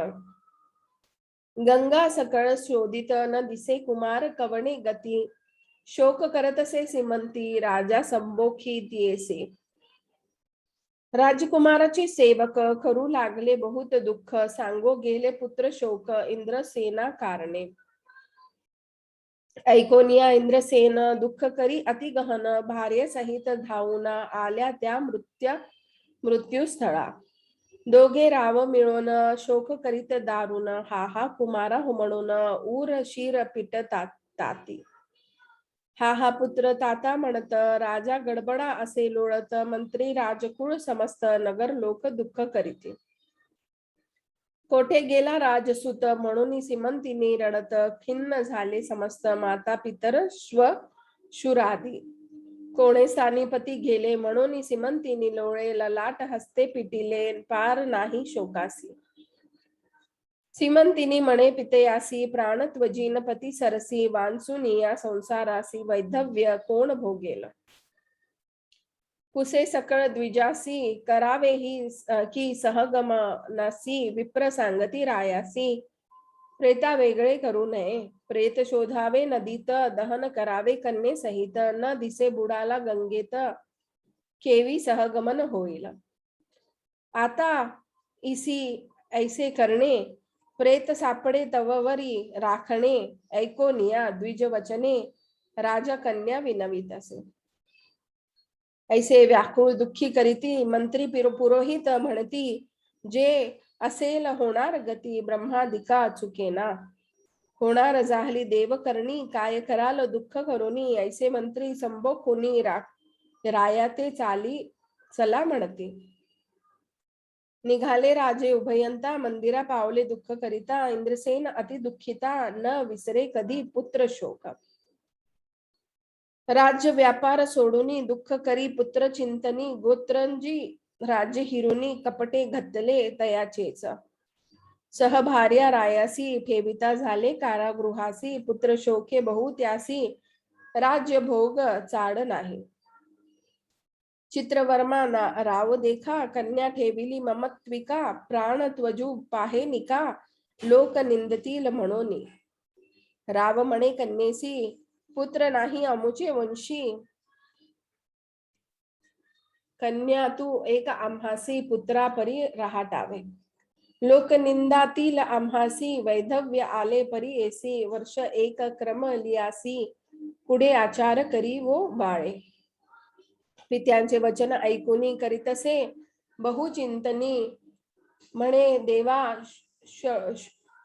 गंगा सकळ शोधित न दिसे कुमार कवणे गती शोक करतसे सीमंती राजा संबोखी येसे. राजकुमाराचे सेवक करू लागले बहुत दुःख, सांगो गेले पुत्र शोक इंद्रसेना कारणे. ऐकोनिया इंद्रसेन दुःख करी अति गहन, भार्य सहित धावून आल्या त्या मृत्यूस्थळा. दोघे राव मिळून शोक करीत दारुण, हा हा कुमारा म्हणून ऊर शिर ताती. हा हा पुत्र ताता म्हणत, राजा गडबडा असे लोळत, मंत्री राजकुळ समस्त नगर लोक दुःख करीते. कोठे गेला राजसूत म्हणून सीमंतिनी रडत, खिन्न झाले समस्त माता पितर शुरादी. कोणे स्थानीपती गेले म्हणून सीमंतिनी लोळे, ललाट हस्ते पिटिले पार नाही शोकासी. सीमंतिनी म्हणे पितयासी, प्राणत्वजीन पती सरसी, वांचुनी या संसारासी वैधव्य कोण भोगेल. पुसे सकळ द्विजासी, करावे ही की सहगमनासी, विप्र सांगती रायासी. प्रेता वेगळे करू नये, प्रेत शोधावे नदीत, दहन करावे कन्ये सहित, न दिसे बुडाला गंगेत, केवी सहगमन होईल. आता इसी ऐसे करणे, प्रेत सापडे तववरी राखणे, ऐकोनिया द्विज वचने, राजा कन्या विनवित असे. ऐसे व्याकुळ दुःखी करीती, मंत्री पुरोहित म्हणती, जे असेल होणार गती, ब्रह्मादिका चुकेना. होणार जाहली देव करणी, काय कराल दुःख करुनी, ऐसे मंत्री संबोखुनी राया ते चला म्हणते. निघाले राजे उभयंता, मंदिरा पावले दुःख करिता, इंद्रसेन अति दुःखिता, न विसरे कधी पुत्र शोक. राज्य व्यापार सोडूनी दुःख करी पुत्र चिंतनी, गोत्रंजी राज्य हिरुनी कपटे घातले तयाचेच. सहभार्या रायासी ठेविता झाले कारागृहासी, पुत्र शोके बहुत्यासी, राज्य भोग चाड नाही. चित्रवर्मा राव देखा, कन्या ठेविली ममत्विका, प्राण त्वजू पाहे निका, लोक निंदतील म्हणून. राव म्हणे कन्येसी, पुत्र नाही अमुचे वंशी, कन्या तू एक आम्हासी पुत्रा परी रहाटावे. लोक निंदातील आम्हासी, वैधव्य आले परी येसी, वर्ष एक क्रम लियासी, पुढे आचार करी वो बाळे. पित्यांचे वचन ऐकुनी करीतसे बहुचिंतनी, म्हणे देवा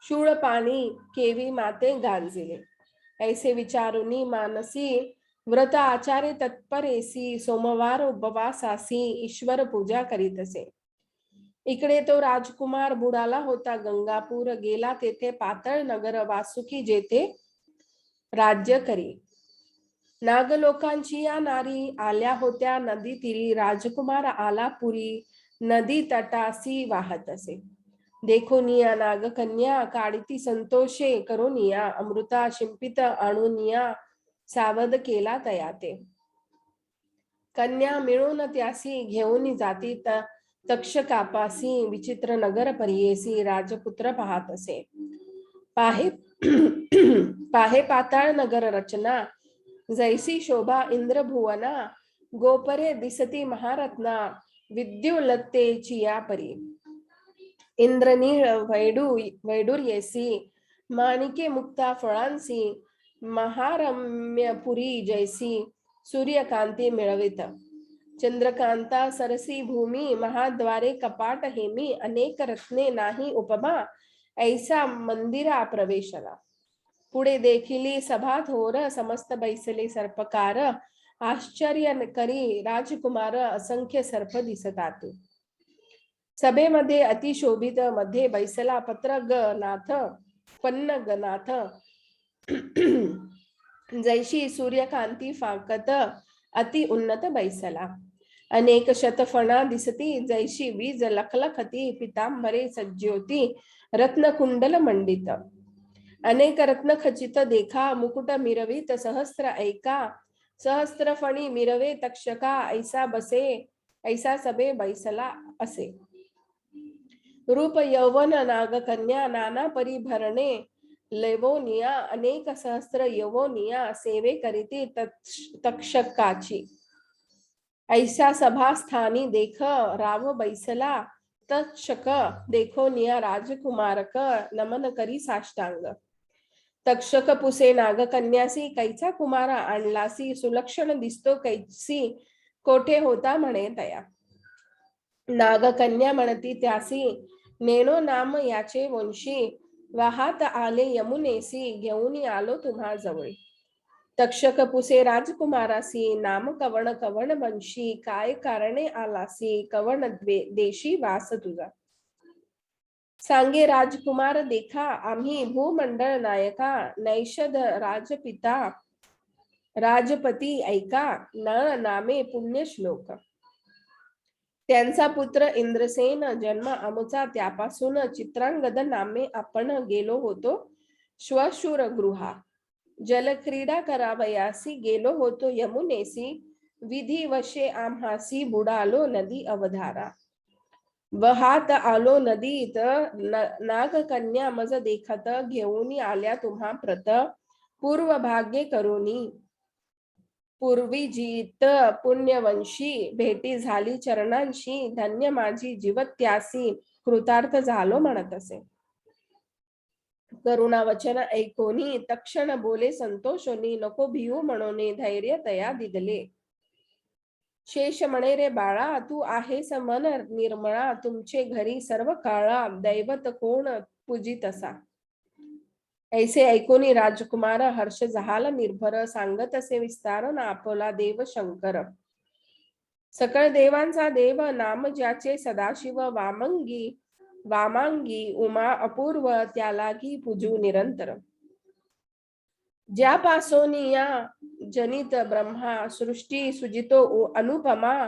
शूळपाणी, केवी माते गांजिले. ऐसे विचारुनी मानसी, व्रत आचारे तत्परेसी, सोमवार उपवासासी, ईश्वर पूजा करीतसे. इकडे तो राजकुमार बुडाला होता गंगापूर, गेला तेथे पातळ नगर वासुकी, जेथे राज्य करी. नागलोकांची या नारी आल्या होत्या नदी तीरी, राजकुमार आला पुरी, नदी तटासी वाहत असे. देखोनिया नागकन्या, काढिती संतोषे करोनिया, अमृता शिंपित आणुनिया, सावध केला तयाते. कन्या मिळून त्यासी घेऊन जाती तक्षकापासी, विचित्र नगर परियेसी, राजपुत्र पाहत असे. पाहे पाताळ नगर रचना, जैसी शोभा इंद्रभुवना, गोपरे दिसती महारत्ना, विद्युलतेची या परी. इंद्रनीळ वैडूर्येसी, माणिके मुक्ता फळांसी, महारम्यपुरी जैसी, सूर्यकांती मिळवित. चंद्रकांता सरसी भूमी, महाद्वारे कपाट हेमी, अनेक रत्ने नाही उपमा, ऐसा मंदिरा प्रवेशला. पुढे देखिली सभा थोर, समस्त बैसले सर्पकार, आश्चर्य करी राजकुमार, असंख्य सर्प दिसतात. सभेमध्ये अतिशोभित मध्ये बैसला पत्रगनाथ पन्नगनाथ, जैशी सूर्यकांती फाकत अति उन्नत बैसला. अनेक शतफणा दिसती, जैशी वीज लखलखती, पितांबरे सज्ज्योती, रत्नकुंडल मंडित. अनेक रत्न खचित देखा, मुकुट मिरवित सहस्त्र ऐका, सहस्त्र फणी मिरवे तक्षका, ऐसा सबे बैसला असे. रूप यौवन नागकन्या, नाना परिभरणे लेवोनिया, अनेक सहस्त्र यवोनिया, सेवे करीती तक्षकाची. ऐसा सभास्थानी देख राव बैसला, तक्षक देखो निया राजकुमारक, नमन करी साष्टांग. तक्षक पुसे नागकन्यासी, कैचा कुमारा आणलासी, सुलक्षण दिसतो कैसी, कोठे होता म्हणे तया. नागकन्या म्हणती त्यासी, नेणो नाम याचे वंशी, वाहात आले यमुनेसी, घेऊन आलो तुम्हा जवळ. तक्षक पुसे राजकुमारासी, नाम कवण कवण वंशी, काय कारणे आलासी, कवण देशी वास तुझा. सांगे राजकुमार देखा, आम्ही भूमंडळ नायका, नैषध राजपिता राजपती ऐका, नळ नामे पुण्य श्लोक. त्यांचा पुत्र इंद्रसेन जन्म आमचा, त्यापासून चित्रांगद नामे आपण गेलो होतो श्वशूर गृहा. जलक्रीडा करावयासी गेलो होतो यमुनेसी, विधी वशे आम्हासी बुडालो नदी अवधारा. वहात आलो नदीत नागकन्या मज देखत, घेऊन आल्या तुम्हा प्रत, पूर्व भाग्य करोनी. पूर्वी जीत पुण्यवंशी, भेटी झाली चरणांशी, धन्य माझी जीवत्यासी, कृतार्थ झालो म्हणत असे. करुणा वचन ऐकोनी, तक्षण बोले संतोषोनी, नको भिऊ म्हणोनी, धैर्य तया दिदले. शेष म्हणे रे बाळा, तू आहेस मन निर्मळा, तुमचे घरी सर्व काळा, दैवत कोण पूजित असा. ऐसे ऐकोनी राजकुमार हर्ष झाला निर्भर, सांगत असे विस्तार ना आपला देव शंकर. सकळ देवांचा देव नाम ज्याचे, सदाशिव वामांगी उमा अपूर्व, त्यालागी पूजू निरंतर. ज्यापासून या जनित ब्रह्मा, सृष्टी सुजितो अनुपमा,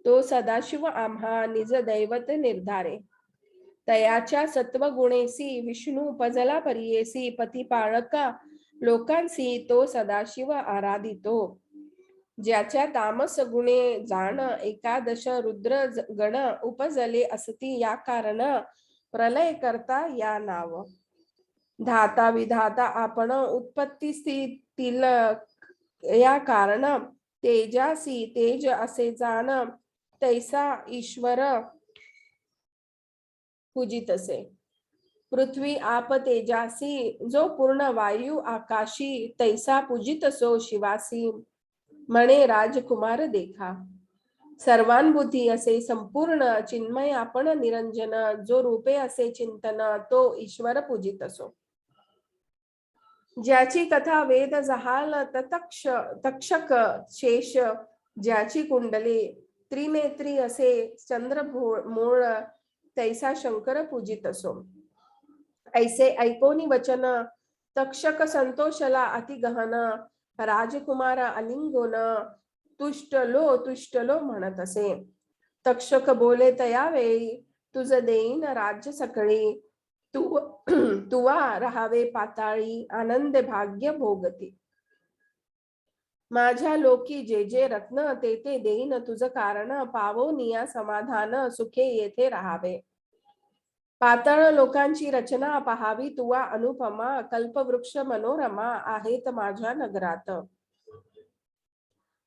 तो सदाशिव आम्हा निज दैवत निर्धारे. तयाच्या सत्वगुणेसी विष्णू पजला परियेसी, पतिपाळका लोकांसी तो सदाशिव आराधितो. ज्याच्या तामस गुणे जाण, एकादश रुद्र गण उपजले असती, या कारण प्रलय करता या नाव. धाता विधाता आपण उत्पत्ती स्थितीतील, या कारण तेजासी तेज असे जाण, तैसा ईश्वर पूजित असे. पृथ्वी आप तेजासी, जो पूर्ण वायू आकाशी, तैसा पूजित असो शिवासी, म्हणे राजकुमार देखा. सर्वांबुधी असे संपूर्ण चिन्मय आपण निरंजन, जो रूपे असे चिंतन, तो ईश्वर पूजित असो. ज्याची कथा वेद जहाल तक्षक शेष, ज्याची कुंडले त्रिनेत्री असे चंद्र मूळ, तैसा शंकर पूजित असो. ऐसे ऐकोनी वचन तक्षक संतोषला अति गहन, राजकुमार अलिंगोन तुष्टलो म्हणत असे. तक्षक बोले तयावेळी, तुझ देईन राज्य सकळी, तुवा राहावे पाताळी, आनंद भाग्य भोगती. माझ्या लोकी जे जे रत्न, ते ते देईन तुझ कारण, पावोनिया समाधान, सुखे येथे राहावे. पाताळ लोकांची रचना पहावी तुवा अनुपमा, कल्पवृक्ष मनोरमा आहेत माझ्या नगरात.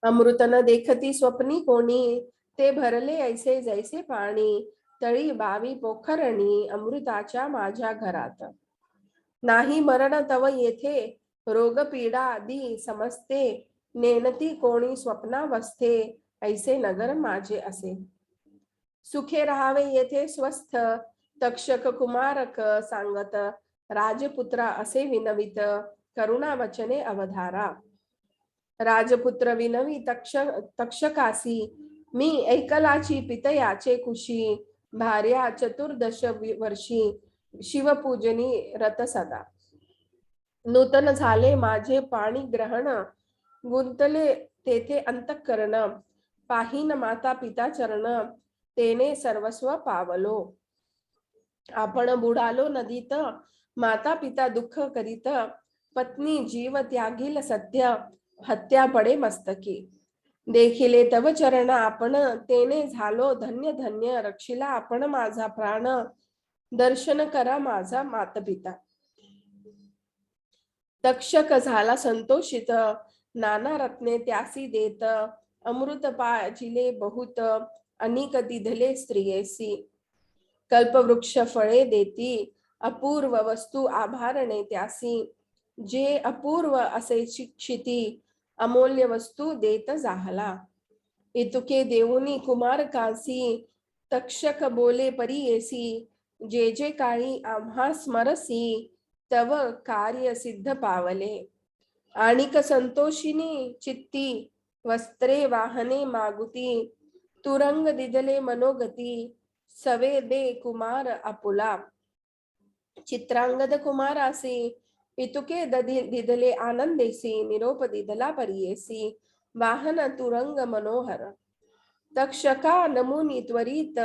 अमृत न देखती स्वप्नी कोणी, ते भरले ऐसे जैसे पाणी, तळी बावी पोखरणी, अमृताच्या माझ्या घरात. नाही मरण तव येथे, रोग पीडा आदी समजते, नेनती कोणी स्वप्नावस्थे, ऐसे नगर माझे असे. सुखे राहावे येथे स्वस्थ, तक्षक कुमारक सांगत, राजपुत्रा असे विनवित, करुणा वचने अवधारा. राजपुत्र विनवी तक्षकासी, मी ऐकलाची पितयाचे कुशी, भार्या चतुर्दश वर्षी, शिवपूजनी रत सदा. नूतन झाले माझे पाणी ग्रहण, गुंतले तेथे अंतःकरण, पाहीन माता पिता चरण, तेने सर्वस्व पावलो. आपण बुडालो नदीत, माता पिता दुःख करीत, पत्नी जीव त्यागील सत्य, हत्या पडे मस्तकी. देखिले तव चरण आपण, तेने झालो धन्य धन्य, रक्षिला आपण माझा प्राण, दर्शन करा माझा मातपिता. तक्षक झाला संतोषित, नाना रत्ने त्यासी देत, अमृत पाजिले बहुत अनिक दिधले स्त्रियेसी कल्पवृक्ष फळे देती अपूर्व वस्तू आभारणे त्यासी जे अपूर्व असे शिक्षिती अमूल्य वस्तू देत जाहला इतुके देऊनी कुमार कासी तक्षक बोले परीयेसी जे जे काळी आम्हा स्मरसी तव कार्य सिद्ध पावले आणिक संतोषिनी चित्ती वस्त्रे वाहने मागुती तुरंग दिदले मनोगती सवे दे कुमार आपुला चित्रांगद कुमारासी पितुके दिदले आनंदेसी निरोप दिदला परियेसी वाहन तुरंग मनोहर तक्षका नमुनी त्वरित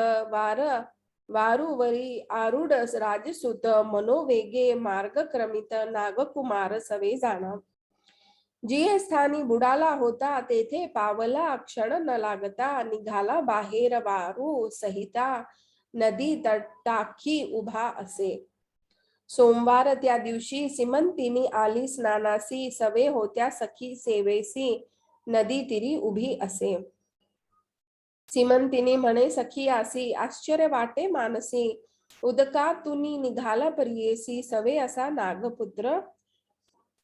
वारुवरी आरूढ राजसुत मनोवेगे मार्ग क्रमित नागकुमार सवे जाणा जी स्थानी बुडाला होता तेथे पावला क्षण न लागता निघाला बाहेर वारू सहिता नदी तटाखी उभा असे सोमवार त्या दिवशी सिमंतिनी आली स्नानासी सवे होत्या सखी सेवेसी नदी तिरी उभी असे सिमंतिनी म्हणे सखी आसी आश्चर्य वाटे मानसी उदकातुनी निघाला परियेसी सवे असा नागपुत्र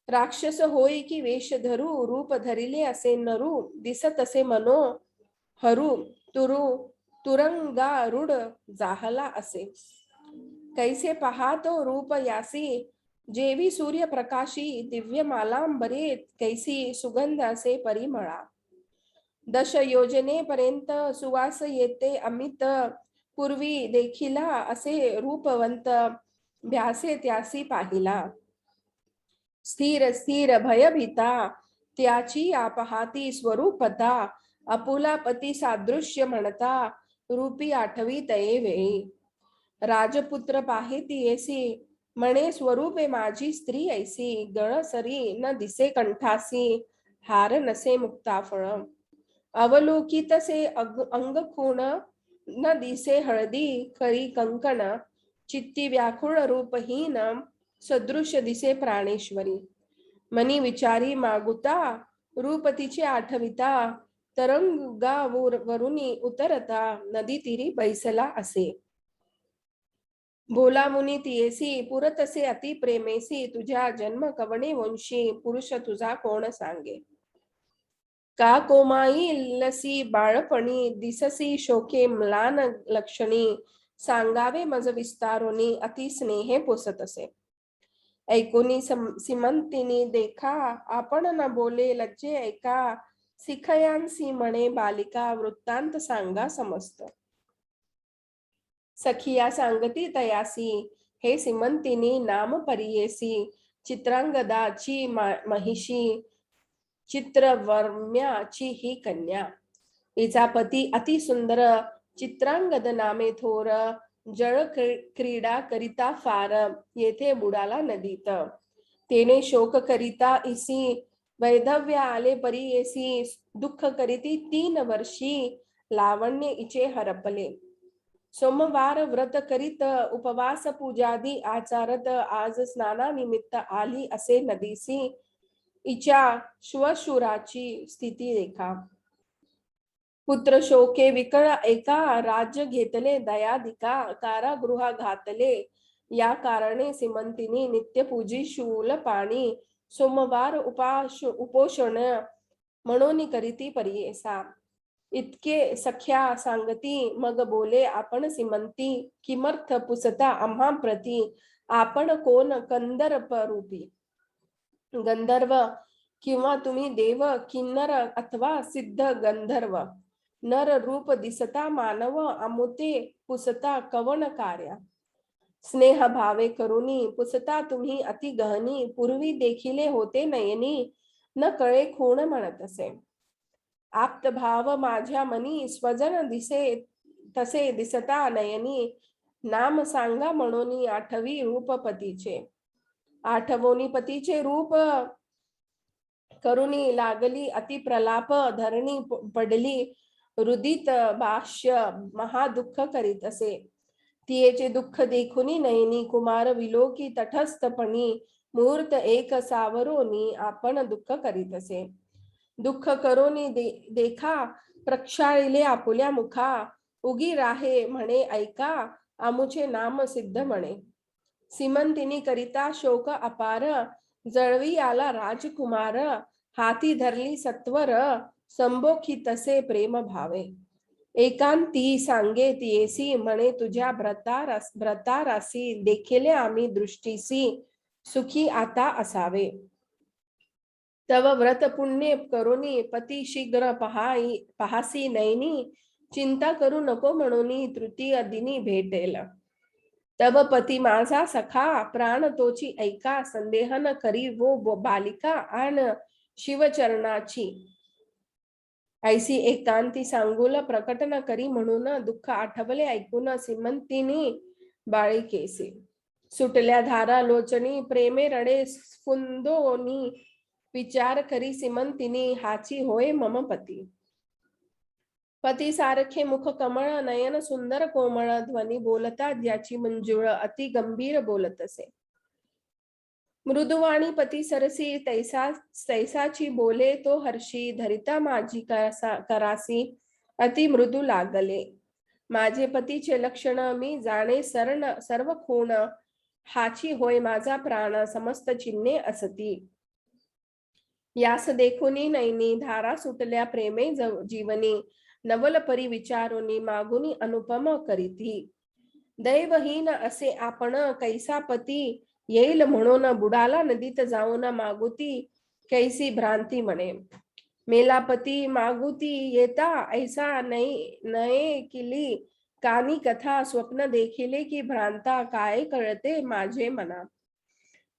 राक्षस होई की वेश धरू रूप धरिले असे नरू दिसत असे मनो हरू तुरंगारूढ जाहला असे कैसे पाहातो रूप यासी जेवी सूर्य प्रकाशी दिव्य मालांबरे कैसी सुगंध असे परिमळा 10 योजनेपर्यंत सुवास येते अमित पूर्वी देखिला असे रूपवंत भ्यासे त्यासी पाहिला स्थिर स्थिर भयभीता त्याची आपहाती स्वरूपता अपुला पती सादृश्य म्हणता रूपी आठवी तये वेळी राजपुत्र पाहेती ऐसी म्हणे स्वरूपे माझी स्त्री ऐसी गळसरी न दिसे कंठासी हार नसे मुक्ताफळ अवलोकित से अंग खूण न दिसे हळदी खरी कंकण चित्ती व्याकुळ रूपहीन सदृश्य दिसे प्राणेश्वरी मनी विचारी मागुता रूप तिचे आठविता तरंगा वरुनी उतरता नदी तिरी बैसला असे बोला मुनी तियेसी पुरतसे अति प्रेमेसी तुझ्या जन्म कवणे वंशी पुरुष तुझा कोण सांगे का कोमाई लसी बाळपणी दिससी शोके म्लान लक्षणी सांगावे मज विस्तारोनी अति स्नेहे पोसत असे ऐकुनी सिमंतिनी देखा आपण न बोले लज्जे ऐका सिखयांसी म्हणे बालिका वृत्तांत सांगा समस्त सखिया सांगती तयासी हे सिमंतिनी नाम परियेसी चित्रांगदाची महिषी चित्रवर्म्याची ही कन्या हिचा पती अति सुंदर चित्रांगद नामे थोर जळ क्रीडा करिता फार येथे बुडाला नदीत तेने शोक करिता इसी वैधव्य आले परियेसी दुःख करीती 3 वर्षी लावण्य इचे हरपले सोमवार व्रत करीत उपवास पूजादी आचारत आज स्नानानिमित्त आली असे नदीसी इच्या श्वशुराची स्थिती देखा पुत्र शोके विकळ एका राज्य घेतले दयाधिका कारागृहा घातले या कारणे सिमंतिनी नित्यपूजी शूल पाणी सोमवार उपोषण म्हणून करीती परियेसा इतके सख्या सांगती मग बोले आपण सिमंती किमर्थ पुसता आम्हा प्रती आपण कोण कंदर्प रूपी गंधर्व किंवा तुम्ही देव किन्नर अथवा सिद्ध गंधर्व नर रूप दिसता मानव अमुते पुसता कवन कार्या स्नेह भावे करुनी पुसता तुम्ही अति गहनी पूर्वी देखिले होते नयनी न कळे खूण म्हणत असे आप्त भाव माझ्या मनी स्वजन दिसे तसे दिसता नयनी नाम सांगा म्हणून आठवी रूप पतीचे आठवोनी पतीचे रूप करुणी लागली अति प्रलाप धरणी पडली रुदित भाष्य महादुःख करीत असे तियेचे दुःख देखुनी नयनी कुमार विलोकी तटस्थपणी मुहूर्त एक सावरोनी आपण दुःख करीत असे दुःख करोनी देखा प्रक्षाळिले आपुल्या मुखा उगी राहे म्हणे ऐका आमुचे नाम सिद्ध म्हणे सीमंतिनी करिता शोक अपार जळवी आला राजकुमार हाती धरली सत्वर संबोखी तसे प्रेम भावे एकांती सांगेत येसी म्हणे तुझ्या व्रतारासी देखिले आम्ही दृष्टीसी सुखी आता असावे तव व्रत पुण्य करोनी पती शीघ्र पहासी नैनी चिंता करू नको म्हणून तृतीय दिनी भेटेल तव पती माझा सखा प्राण तोची ऐका संदेह न करी वो बालिका आण शिवचरणाची ऐसी एकांती सांगुल प्रकट न करी म्हणून दुःख आठवले ऐकून सीमंतिनी बाळिकेसे सुटल्या धारा लोचनी प्रेमे रडे स्फुंदोनी विचार करी सीमंतिनी हाची होय मम पती पती सारखे मुख कमळ नयन सुंदर कोमळ ध्वनी बोलता ज्याची मंजुळ अति गंभीर बोलत असे मृदुवाणी पती सरसी तैसाची बोले तो हर्षी धरिता माझी करासी अति मृदू लागले माझे पतीचे लक्षण मी जाणे सर्व खूण हाची होय माझा प्राण समस्त चिन्हे असती यास देखुनी नैनी धारा सुटल्या प्रेमे जीवनी नवल परी विचारोनी मागुनी अनुपम करीती दैवहीन असे आपण कैसा पती येईल म्हणून बुडाला नदीत जाऊन मागुती कैसी भ्रांती म्हणे मेलापती मागुती येता ऐसा नये किली कानी कथा स्वप्न देखिले की भ्रांता काय कळते माझे मना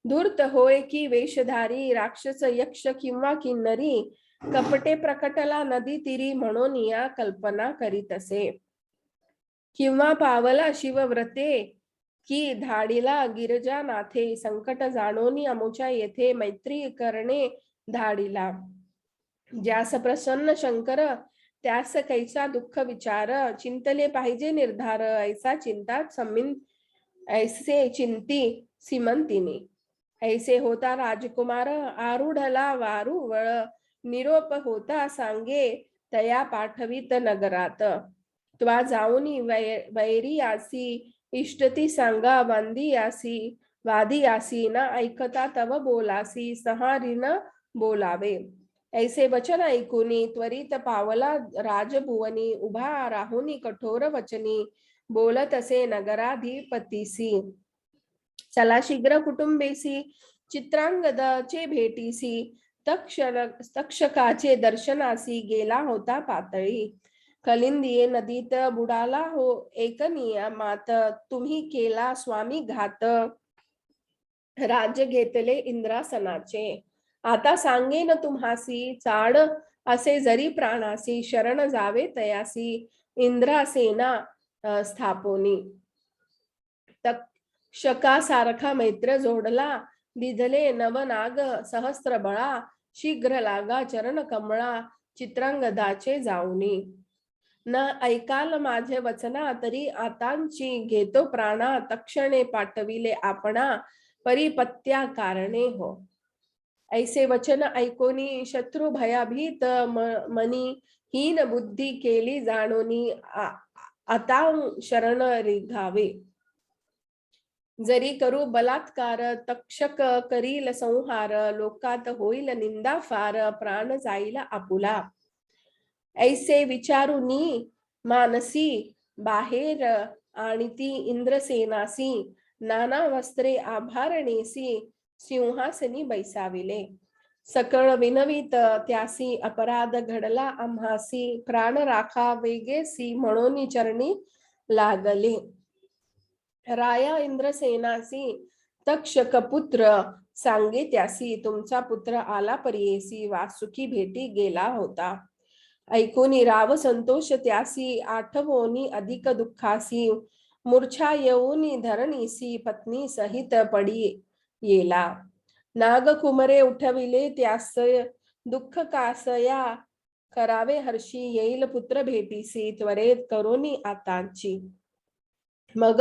धूर्त होय की वेशधारी राक्षस यक्ष किंवा किन्नरी कपटे प्रकटला नदी तीरी म्हणून या कल्पना करीत असे किंवा पावला शिवव्रते की धाडीला गिरजानाथे संकट जाणोनी अमुच्या येथे मैत्री करणे धाडीला ज्यास प्रसन्न शंकर त्यास कैसा दुःख विचार चिंतले पाहिजे निर्धार ऐसा चिंतात ऐसे चिंती सीमंतिनी ऐसे होता राजकुमार आरूढला वारुवळ निरोप होता सांगे तया पाठवित नगरात त्वा जाऊनी वैरी आसी इष्टती सांगा वादी आसी न ऐकता तव बोलासी सहारीन बोलावे ऐसे वचन ऐकुनी त्वरित पावला राजभुवनी उभा राहुनी कठोर वचनी बोलत असे नगराधिपतीसी चला शीघ्र कुटुंबेसी चित्रांगदाचे भेटीसी तक्षकाचे दर्शनासी गेला होता पातळी कलिंदिये नदीत बुडाला हो एक नियमात तुम्ही केला स्वामी घात राज्य घेतले इंद्रासनाचे आता सांगेन तुम्हासी चाड असे जरी प्राणासी शरण जावे तयासी इंद्रासेना स्थापोनी तक्षकासारखा मैत्र जोडला दिधले नवनाग सहस्त्र बळा शीघ्र लागा चरण कमळा चित्रांगदाचे जाऊनी न ऐकाल माझे वचना तरी आतांची घेतो प्राणा तक्षणे पाठविले आपणा परिपत्या कारणे हो ऐसे वचन ऐकोनी शत्रु भयाभीत मनी हीन बुद्धी केली जाणोनी आता शरण रिघावे जरी करू बलात्कार तक्षक करील संहार लोकात होईल निंदा फार प्राण जाईल आपुला ऐसे विचारुनी मानसी बाहेर आणि ती इंद्रसेनासी नाना वस्त्रे आभारणेसी सिंहासनी बैसाविले सकळ विनवित त्यासी अपराध घडला आम्हासी प्राण राखा वेगेसी म्हणून चरणी लागले राया इंद्रसेनासी तक्षक पुत्र सांगे त्यासी तुमचा पुत्र आला परियेसी वासुकी भेटी गेला होता ऐकूनी राव संतोष त्यासी आठवोनी अधिक दुःखासी मूर्छा येऊनी धरणीसी पत्नी सहित पडी येला नाग कुमरे उठविले त्यास दुःख कासया करावे हर्षी येईल पुत्र भेटीसी त्वरेत करोनी आतांची मग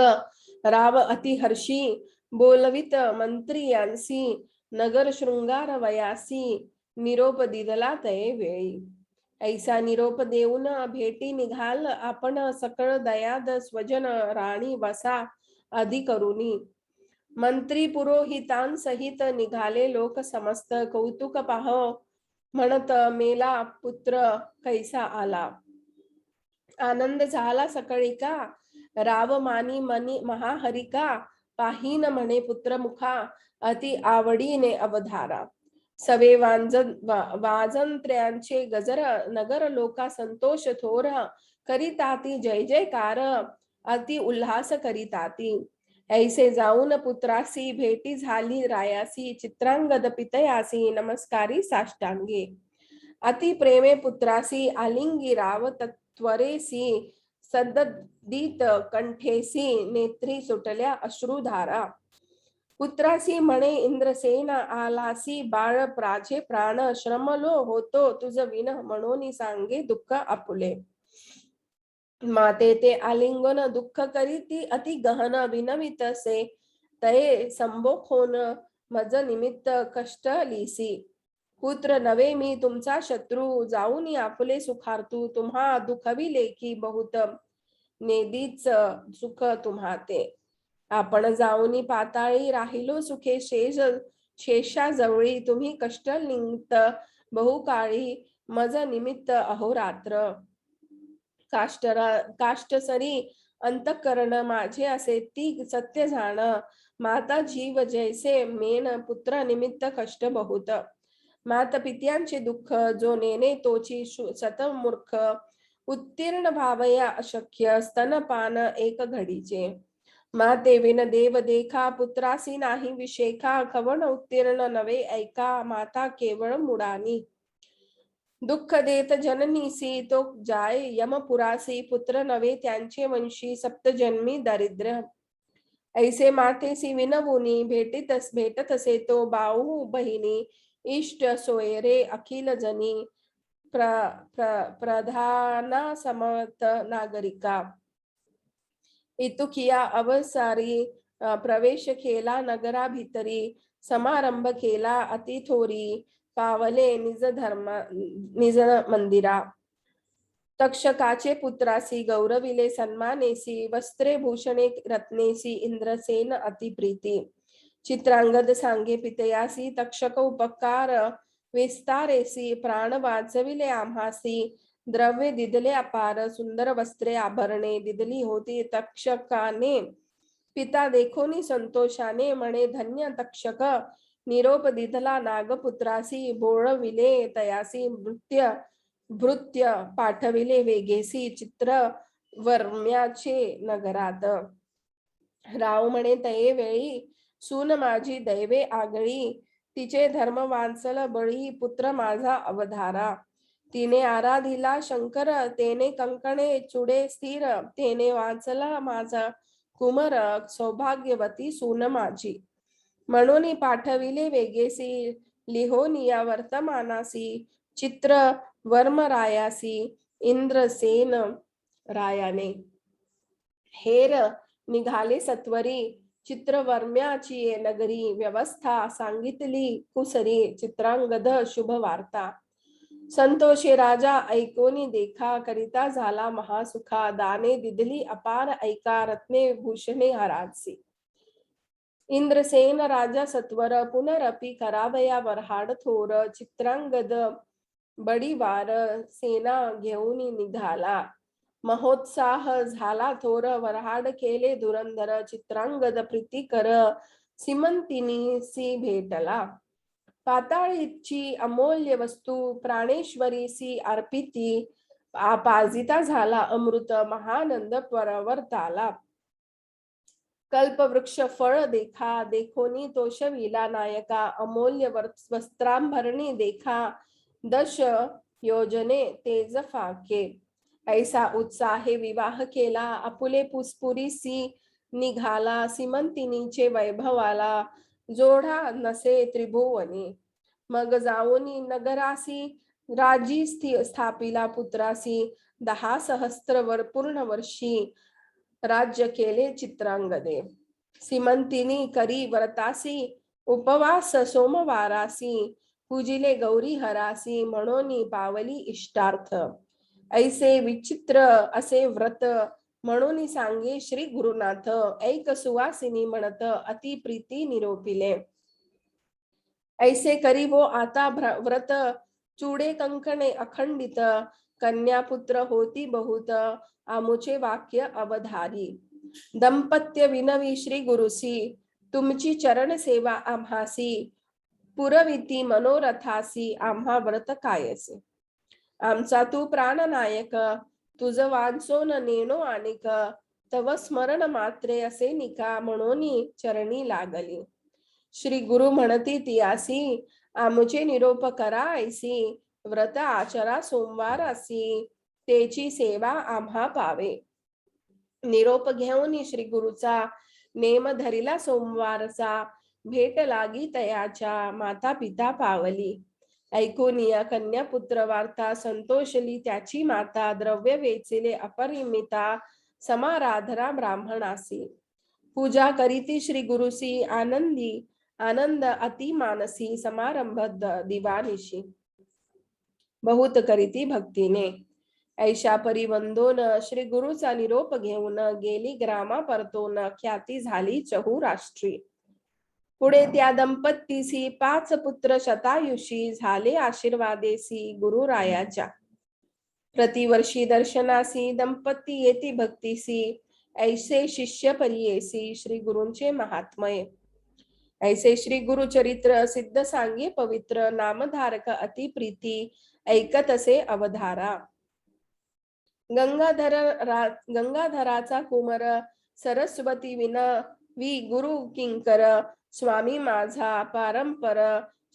राव अति हर्षी बोलवित मंत्री यांसी नगर शृंगार वयासी निरोप दिदला तये वेळी. ऐसा निरोप देऊन भेटी निघाल आपण सकळ दयाद स्वजन राणी वसा आदी करुनी. मंत्री पुरोहितांसहित निघाले लोक समस्त कौतुक पाह म्हणत मेला पुत्र कैसा आला. आनंद झाला सकळी का राव मानी मनी महाहरिका पाहीन म्हणे पुत्र मुखा अति आवडीने अवधारा. सवे वाजंत्र्यांचे गजर नगर लोका संतोष थोर करीताती जय जयकार अति उल्हास करीताती. ऐसे जाऊन पुत्रासी भेटी झाली रायासी चित्रांगद पितयासी नमस्कारी साष्टांगे. अति प्रेमे पुत्रासी आलिंगी राव त्वरेसी सद्दीत कंठेसी नेत्री सुटल्या अश्रुधारा. पुत्रासी म्हणे इंद्रसेन आलासी बाळ प्राझे प्राण श्रमलो होतो तुझ विन म्हणून सांगे दुःख आपुले. माते ते आलिंगन दुःख करीती अति गहन विनवितसे तये संबोखोन मज निमित्त कष्ट लिसी. पुत्र नवे मी तुमचा शत्रू जाऊन आपुले सुखार्तू तुम्हा दुखविले की बहुत नेदीच सुख तुम्हा ते. आपण जाऊनी पाताळी राहिलो सुखे शेषा जवळी तुम्ही कष्ट निमित्त बहुकाळी मज निमित्त अहोरात्र. काष्टसरी अंतःकरण माझे असे ती सत्य जाण माता जीव जैसे मेन पुत्र निमित्त कष्ट बहुत. माता पित्यांचे दुःख जो नेने तोची शतमूर्ख उत्तीर्ण भावया अशक्य स्तनपान एक घडीचे. माते विन देव देखा पुत्रासी नाही विशेखा कवन उत्तीर्ण नवे ऐका माता केवळ मुडानी. दुःख देत जननीसी तो जाय यमपुरासी पुत्र नवे त्यांचे वंशी सप्तजन्मी दारिद्र्य. ऐसे मातेसी विनवुनी भेटत असे तो बाहू बहिणी इष्ट सोयरे अखिल जनी प्रधाना समत नागरिका. इतुकिया अवसारी प्रवेश केला नगरा भितरी समारंभ केला अति थोरी पावले निज मंदिरा. तक्षकाचे पुत्रासी गौरविले सन्मानेसी वस्त्रे भूषणे रत्नेसी इंद्रसेन अतिप्रीती. चित्रांगद सांगे पितयासी तक्षक उपकार विस्तारेसी प्राण वाचविले आम्हासी. द्रव्य दिदले अपार सुंदर वस्त्रे आभरणे दिदली होती तक्षकाने. पिता देखोनी संतोषाने म्हणे धन्य तक्षक निरोप दिदला नागपुत्रासी. बोळविले तयासी भृत्य पाठविले वेगेसी चित्र वर्म्याचे नगरात. राव म्हणे तये वेळी सून माझी दैवे आगळी तिचे धर्म वांचल बळी पुत्र माझा अवधारा. तिने आराधिला शंकर तेने कंकणे चुडे स्थिर तेने वाचला माझा कुमर सौभाग्यवती सून माझी. म्हणून पाठविले वेगेसी लिहोनिया वर्तमानासी चित्र वर्मरायासी इंद्रसेन रायाने. हेर निघाले सत्वरी चित्रवर्म्याची नगरी व्यवस्था सांगितली कुसरी चित्रांगद शुभ वार्ता. संतोषे राजा ऐकोनी देखा करिता झाला महासुखा. दाने दिदली अपार ऐका रत्ने भूषणे हरासी. इंद्रसेन राजा सत्वर पुनरपि करावया वरहाड थोर. चित्रांगद बडीवार सेना घेऊन निघाला. महोत्साह झाला थोर वरहाड केले धुरंधर. चित्रांगद प्रीतिकर सीमंतिनीसी भेटला. पाताळीची अमूल्य वस्तू प्राणेश्वरीसी अर्पिती. पाजिता झाला अमृत महानंद परवर्ताला. कल्पवृक्ष फळ देखा देखोनी तोषविला नायका. अमूल्य वस्त्रांभरणी देखा दश योजने तेज फाके. ऐसा उत्साहे विवाह केला आपुले पुष्पुरीसी निघाला. सीमंतिनीचे वैभवाला जोडा नसे त्रिभुवनी. मग जाऊनी नगरासी राजी स्थापिला पुत्रासी. 10 सहस्त्र पूर्ण वर्षी राज्य केले चित्रांगदे. सीमंतिनी करी व्रतासी उपवास सोमवारासी. पूजिले गौरी हरासी म्हणून पावली इष्टार्थ. ऐसे विचित्र असे व्रत म्हणून सांगे श्री गुरुनाथ. ऐक सुवासिनी म्हणत अति प्रीती निरोपिले. ऐसे करीबो आता व्रत चूडे कंकणे अखंडित. कन्यापुत्र होती बहुत आमुचे वाक्य अवधारी. दंपत्य विनवी श्री गुरुसी तुमची चरण सेवा आम्हासी. पुरविती मनोरथासी आम्हा व्रत कायसे. आमचा तू प्राणनायक तुझ वांचोन नेनो आणिक. तव स्मरण मात्रे असे निका म्हणून चरणी लागली. श्री गुरु म्हणती तियासी आमुचे निरोप करा ऐसी. व्रत आचरा सोमवार असी तेची सेवा आम्हा पावे. निरोप घेऊन श्री गुरुचा नेम धरिला सोमवारचा. भेट लागी तयाच्या माता पिता पावली. ऐकून या कन्या पुत्र वार्ता संतोषली त्याची माता. द्रव्य वेचिले अपरिमिता समाराधना ब्राह्मणासी. पूजा करीती श्री गुरुसी आनंदी आनंद अति मानसी. समारंभ दिवानिशी बहुत करीती भक्तीने. ऐशा परिवंदोन श्री गुरुचा निरोप घेऊन गेली ग्रामा परतोन. ख्याती झाली चहुराष्ट्री. पुढे त्या दंपतीसी 5 पुत्र शतायुषी. झाले आशीर्वादेसी गुरुरायाच्या. प्रतिवर्षी दर्शनासी दंपती येती भक्तीसी. ऐसे शिष्य परियेसी श्री गुरूंचे महात्मय. ऐसे श्री गुरु चरित्र सिद्ध सांगे पवित्र. नामधारक अति प्रीती ऐकत असे अवधारा. गंगाधराचा कुमर सरस्वती विनवी गुरु किंकर. स्वामी माझा पारंपर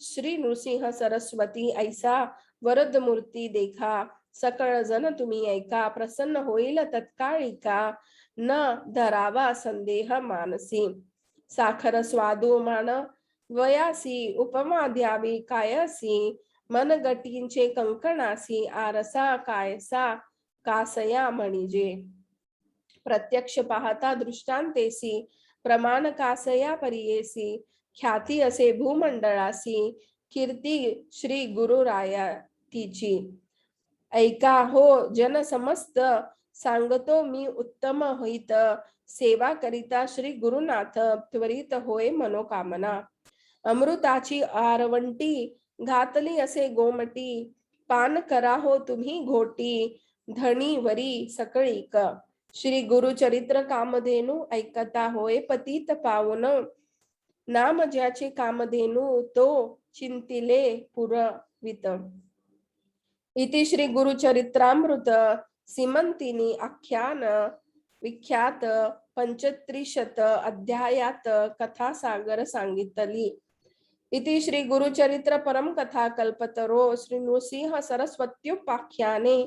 श्री नृसिंह सरस्वती. ऐसा वरद मूर्ती देखा सकळ जन तुम्ही ऐका. प्रसन्न होईल तत्काळिका न धरावा संदेह मानसी. साखर स्वादू मान वयासी उपमा द्यावी कायसी. मनगटींचे कंकणासी आरसा कायसा कासया म्हणजे. प्रत्यक्ष पाहता दृष्टांतेसी प्रमाण कासया परियेसी. ख्याती असे भूमंडळासी कीर्ती श्री गुरुराया तिची. ऐका हो जन समस्त सांगतो मी उत्तम होईत. सेवा करिता श्री गुरुनाथ त्वरित होय मनोकामना. अमृताची आरवंटी घातली असे गोमटी. पान करा हो तुम्ही घोटी धणी वरी सकळीक. श्री गुरु चरित्र कामधेनु ऐकता होय पतित पावन. नाम ज्याचे कामधेनु तो चिंतिले पुरवित. इति श्री गुरु चरित्रामृत सीमंतिनी आख्यान विख्यात 35 अध्यायात कथा सागर सांगितली. इति श्री गुरु चरित्र परम कथा कल्पतरो श्री नृसिंह सरस्वत्युपाख्याने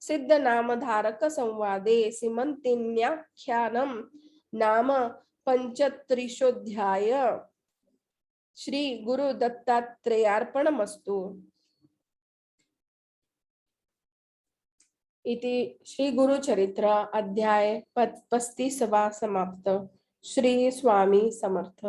सिद्ध नामधारक संवादे सीमंतिन्याख्यानम नाम 35 श्री गुरु दत्तात्रेयार्पणमस्तु. इति श्री गुरु चरित्र अध्याय 35 समाप्त. श्री स्वामी समर्थ.